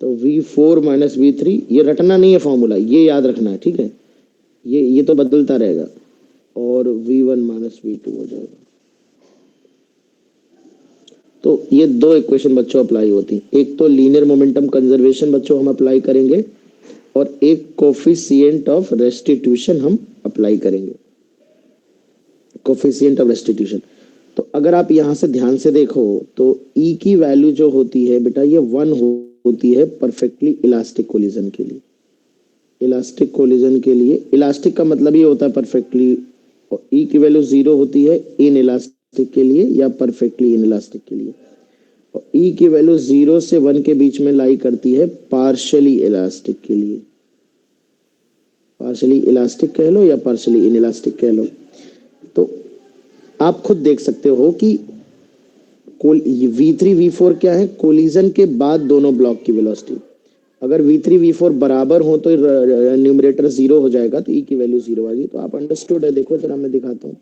तो v4 माइनस v3, ये रटना नहीं है फॉर्मूला, ये याद रखना है, ठीक है, ये तो बदलता रहेगा, और v1 माइनस v2 हो जाएगा। तो ये दो इक्वेशन बच्चों अप्लाई होती, एक तो लीनियर मोमेंटम कंजर्वेशन बच्चों हम अप्लाई करेंगे, और एक कोफिशिएंट ऑफ रेस्टिट्यूशन हम अप्लाई करेंगे, कोफिशिएंट ऑफ रेस्टिट्यूशन। तो अगर आप यहाँ से ध्यान से देखो तो E की वैल्यू जो होती है बेटा, ये 1 होती है परफेक्टली इलास्टिक कोलिजन के लिए, इलास्टिक कोलिजन के लिए, इलास्टिक का मतलब ये होता है परफेक्टली, और E की वैल्यू 0 होती है इन इलास्टिक के लिए या परफेक्टली इन इलास्टिक के लिए, और E की वैल्यू 0 से 1 के बीच में लाई करती है पार्शियली इलास्टिक के लिए, पार्शियली इलास्टिक कह लो या पार्शियली इन इलास्टिक कह लो। तो आप खुद देख सकते हो कि v3 v4 क्या है, कोलिजन के बाद दोनों ब्लॉक की वेलोसिटी, अगर v3 v4 बराबर हो तो न्यूमरेटर 0 हो जाएगा, तो E की वैल्यू 0 आएगी। तो आप अंडरस्टूड है, देखो जरा मैं दिखाता हूँ,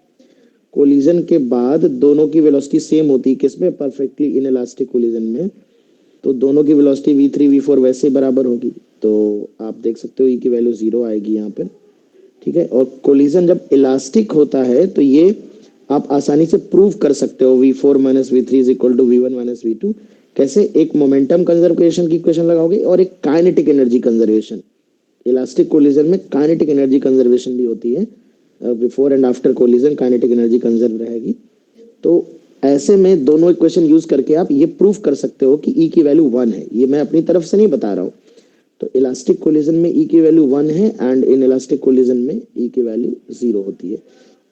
कोलिजन के बाद दोनों की वेलोसिटी सेम होती है, किसमें, परफेक्टली इन इलास्टिक कोलिजन में, तो दोनों की वेलोसिटी v3 v4 वैसे बराबर होगी, तो आप देख सकते हो E की वैल्यू 0 आएगी यहाँ पर, ठीक है। और कोलिजन जब इलास्टिक होता है तो ये आप आसानी से प्रूव कर सकते हो, v4 minus v3 is equal to v1 minus v2, कैसे, एक मोमेंटम कंजर्वेशन की इक्वेशन लगाओगे और एक kinetic energy conservation, elastic collision में काइनेटिक एनर्जी कंजर्वेशन भी होती है, before and after collision kinetic energy conserve रहेगी। तो ऐसे में दोनों इक्वेशन यूज करके आप ये प्रूव कर सकते हो कि E की वैल्यू 1 है, ये मैं अपनी तरफ से नहीं बता रहा हूँ। तो इलास्टिक कोलिजन में E की वैल्यू 1 है एंड इन इलास्टिक कोलिजन में E की वैल्यू 0 होती है,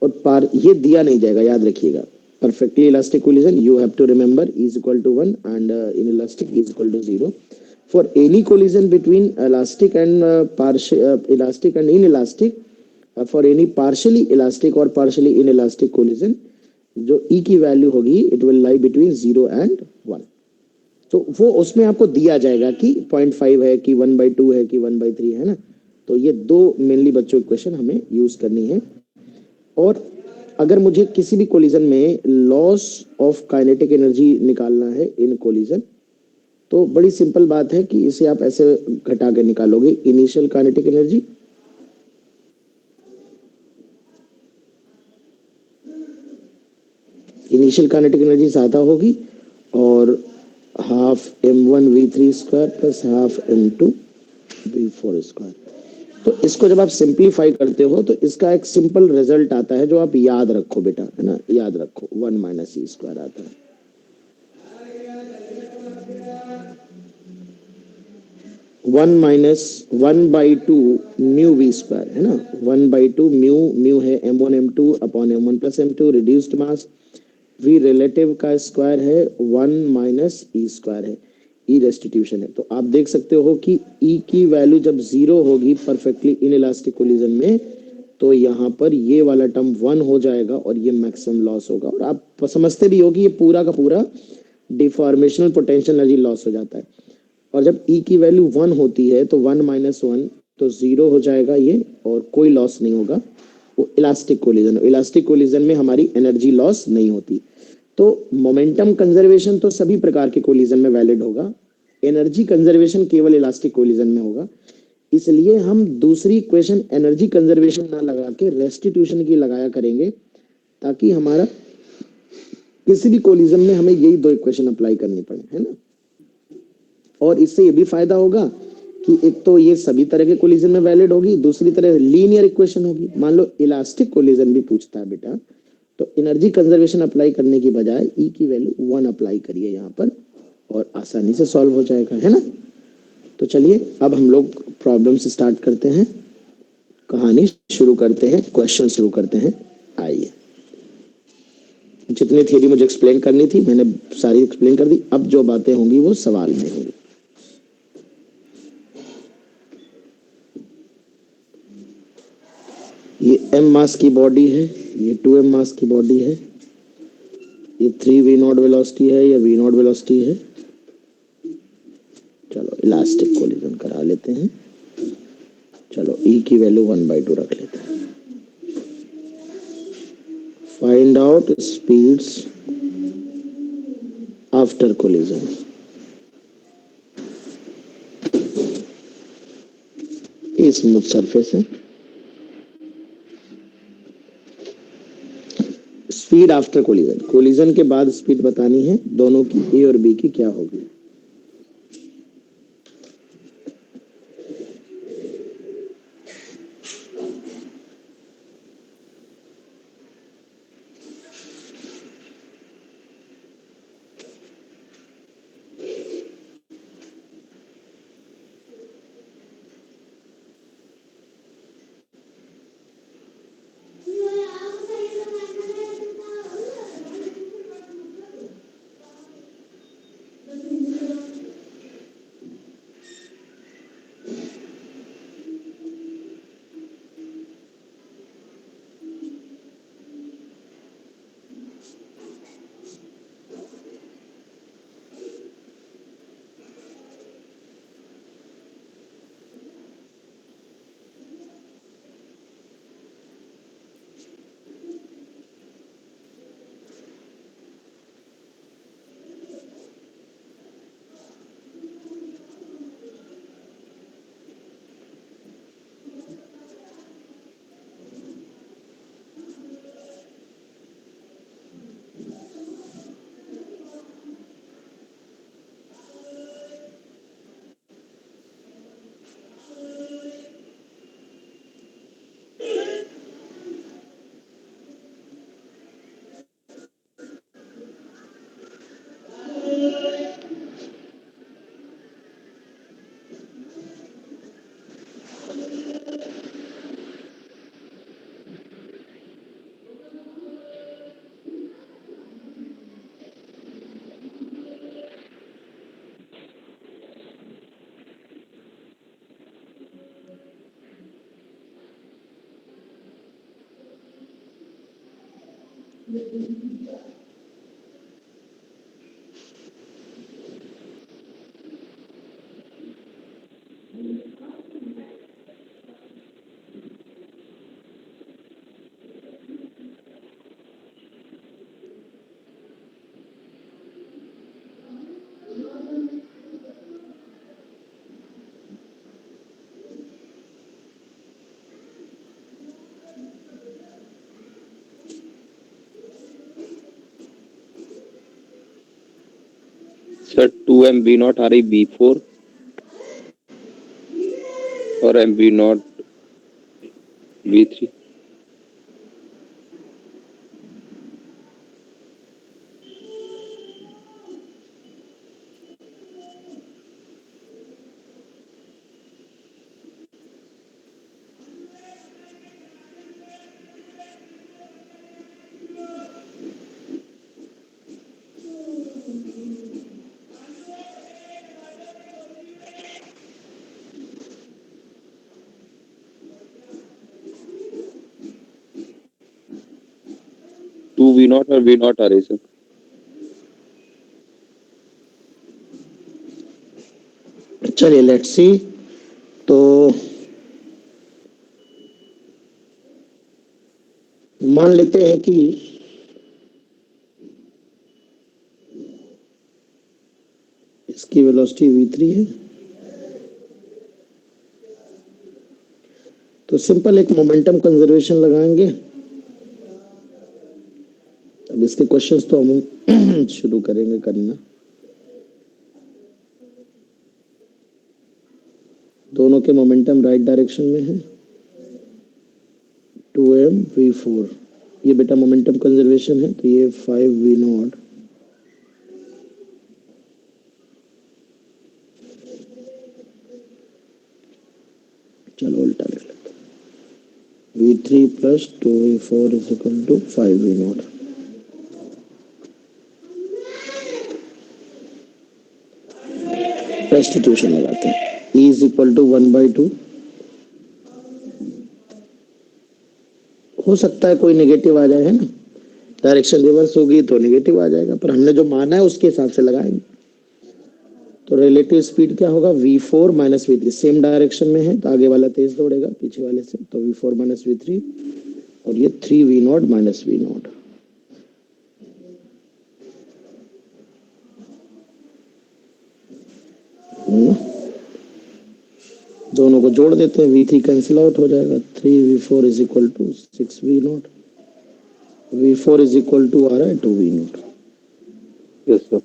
और ये दिया नहीं जाएगा, याद रखिएगा, perfectly elastic collision you have to remember E is equal to 1 and inelastic E is equal to 0. For any collision between elastic and inelastic, for any partially elastic और पार्शियली इनइलास्टिक कोलिजन जो ई की वैल्यू होगी it will lie between 0 and 1। तो वो उसमें आपको दिया जाएगा कि 0.5 है कि 1/2 है कि 1/3 है ना। तो ये दो मेनली बच्चों इक्वेशन हमें यूज करनी है। और अगर मुझे किसी भी कोलिजन में लॉस ऑफ काइनेटिक एनर्जी निकालना है इन कोलिजन, तो बड़ी सिंपल बात है कि इसे आप ऐसे घटा के निकालोगे। इनिशियल काइनेटिक एनर्जी ज्यादा होगी और half m1v3 square plus half m2v4 square. तो इसको जब आप सिंप्लीफाई करते हो तो इसका एक सिंपल रिजल्ट आता है जो आप याद रखो बेटा, है ना, याद रखो 1 - e² आता है। 1 - 1/2 म्यू v स्क्वायर है ना। 1/2 म्यू है m1 m2 upon m1 plus m2 reduced mass. v relative का स्क्वायर है 1 - e² है। ई रेस्टिट्यूशन है। तो आप देख सकते हो कि ई की वैल्यू जब 0 होगी परफेक्टली इनइलास्टिक कोलिजन में, तो यहाँ पर ये वाला टर्म 1 हो जाएगा और ये मैक्सिमम लॉस होगा। और आप समझते भी हो कि ये पूरा का पूरा डिफॉर्मेशनल पोटेंशियल एनर्जी लॉस हो जाता है। और जब ई की वैल्यू 1 होती है तो 1 - 1 तो 0 हो जाएगा ये और कोई लॉस नहीं होगा। वो इलास्टिक कोलिजन में हमारी एनर्जी लॉस नहीं होती। तो मोमेंटम कंजर्वेशन तो सभी प्रकार के कोलिजन में वैलिड होगा, एनर्जी कंजर्वेशन केवल इलास्टिक कोलिजन में होगा। इसलिए हम दूसरी इक्वेशन एनर्जी कंजर्वेशन ना लगा के रेस्टिट्यूशन की लगाया करेंगे, ताकि हमारा किसी भी कोलिजन में हमें यही दो इक्वेशन अप्लाई करनी पड़े, है ना। और इससे ये भी फायदा होगा कि एक तो ये सभी तरह के कोलिजन में वैलिड होगी, दूसरी तरह लीनियर इक्वेशन होगी। मान लो इलास्टिक कोलिजन भी पूछता है बेटा, तो एनर्जी कंजर्वेशन अप्लाई करने की बजाय ई की वैल्यू 1 अप्लाई करिए यहाँ पर और आसानी से सॉल्व हो जाएगा, है ना। तो चलिए अब हम लोग प्रॉब्लम से स्टार्ट करते हैं, कहानी शुरू करते हैं, क्वेश्चन शुरू करते हैं। आइए, जितनी थियरी मुझे एक्सप्लेन करनी थी मैंने सारी एक्सप्लेन कर दी। अब जो बातें होंगी वो सवाल में होंगी। ये m मास की बॉडी है, ये 2m मास की बॉडी है, ये 3v0 वेलोसिटी है, ये v0 वेलोसिटी है। चलो इलास्टिक कोलिजन करा लेते हैं। चलो e की वैल्यू 1/2 रख लेते हैं। Find out speeds after collision. ये स्मूथ सरफेस है। स्पीड आफ्टर कोलिजन, कोलिजन के बाद स्पीड बतानी है दोनों की, ए और बी की क्या होगी। सर 2m V नॉट आ रही B4 और m V naught B3। Two V naught और V नॉट आ रही सर। चलिए लेट्स सी। तो मान लेते हैं कि इसकी वेलोसिटी v3 है, तो सिंपल एक मोमेंटम कंजर्वेशन लगाएंगे। अब इसके क्वेश्चंस तो हम शुरू करेंगे करना। दोनों के मोमेंटम राइट डायरेक्शन में है, 2m v4। ये बेटा मोमेंटम कंजर्वेशन है, तो ये 5v नॉट चलो उल्टा लिख लेते हैं। v3 plus 2v4 is equal to 5v naught. Substitution लगाते हैं। E is equal to 1/2। हो सकता है कोई नेगेटिव आ जाए, है ना, डायरेक्शन रिवर्स होगी तो नेगेटिव आ जाएगा, पर हमने जो माना है उसके हिसाब से लगाएंगे। तो रिलेटिव स्पीड क्या होगा, v4 minus v3। Same direction में है तो आगे वाला तेज दौड़ेगा पीछे वाले से, तो v4 माइनस v3 और ये 3v not minus v not. दोनों को जोड़ देते हैं, v3 कैंसिल आउट हो जाएगा, 3v4 is equal to 6v naught. v4 is equal to आ रहा है 2v naught. Yes sir.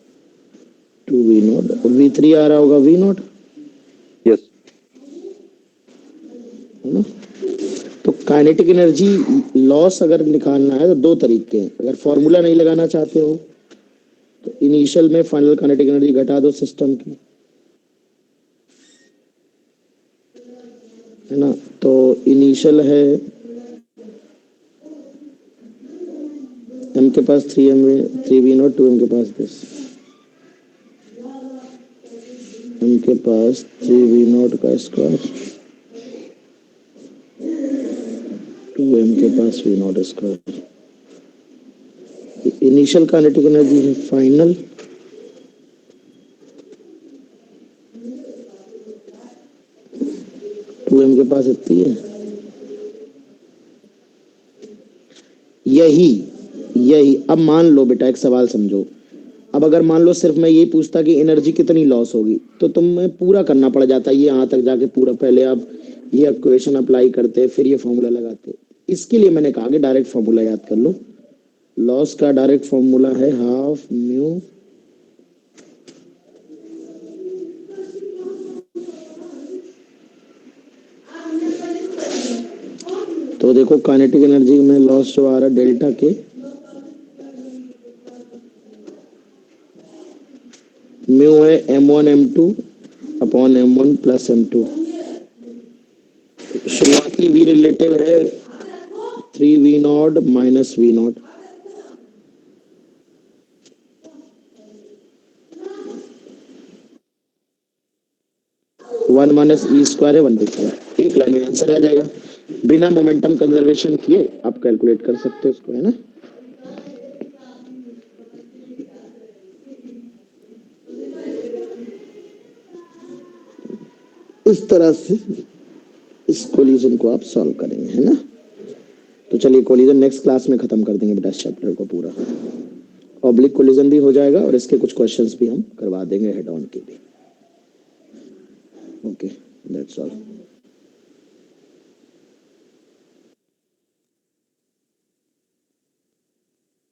2v naught, v3 आ रहा होगा v नॉट, यस। है ना। तो काइनेटिक एनर्जी लॉस अगर निकालना है तो दो तरीके हैं। अगर फॉर्मूला नहीं लगाना चाहते हो तो इनिशियल में फाइनल काइनेटिक एनर्जी घटा दो सिस्टम की, है ना। तो इनिशियल है m के पास 3v नॉट, 2m के पास दिस, m के पास 3v नॉट का स्क्वायर, 2m के पास v not square. Initial kinetic energy है, फाइनल 2m के पास इतनी है। यही अब मान लो बेटा, एक सवाल समझो। अब अगर मान लो सिर्फ मैं यही पूछता कि एनर्जी कितनी लॉस होगी, तो तुम्हें पूरा करना पड़ जाता, ये यहाँ तक जाके पूरा, पहले आप ये इक्वेशन अप्लाई करते फिर ये फॉर्मूला लगाते। इसके लिए मैंने कहा कि डायरेक्ट फॉर्मूला याद कर लो। लॉस का डायरेक्ट फॉर्मूला है हाफ म्यू तो देखो काइनेटिक एनर्जी में लॉस जो आ रहा है डेल्टा के, म्यू है m1 m2 upon m1 plus m2। शुरुआती v रिलेटिव है 3v not minus v not. One minus E square है 1/4। एक लाइन में आंसर आ जाएगा। बिना मोमेंटम कंजर्वेशन किए आप कैलकुलेट कर सकते हो उसको, है ना। इस तरह से इस कोलिजन को आप सॉल्व करेंगे, है ना। तो चलिए कोलिजन नेक्स्ट क्लास में खत्म कर देंगे बेटा इस चैप्टर को पूरा। ऑब्लिक कोलिजन भी हो जाएगा और इसके कुछ क्वेश्चंस भी हम करवा देंगे हेड ऑन के भी। Okay, that's all.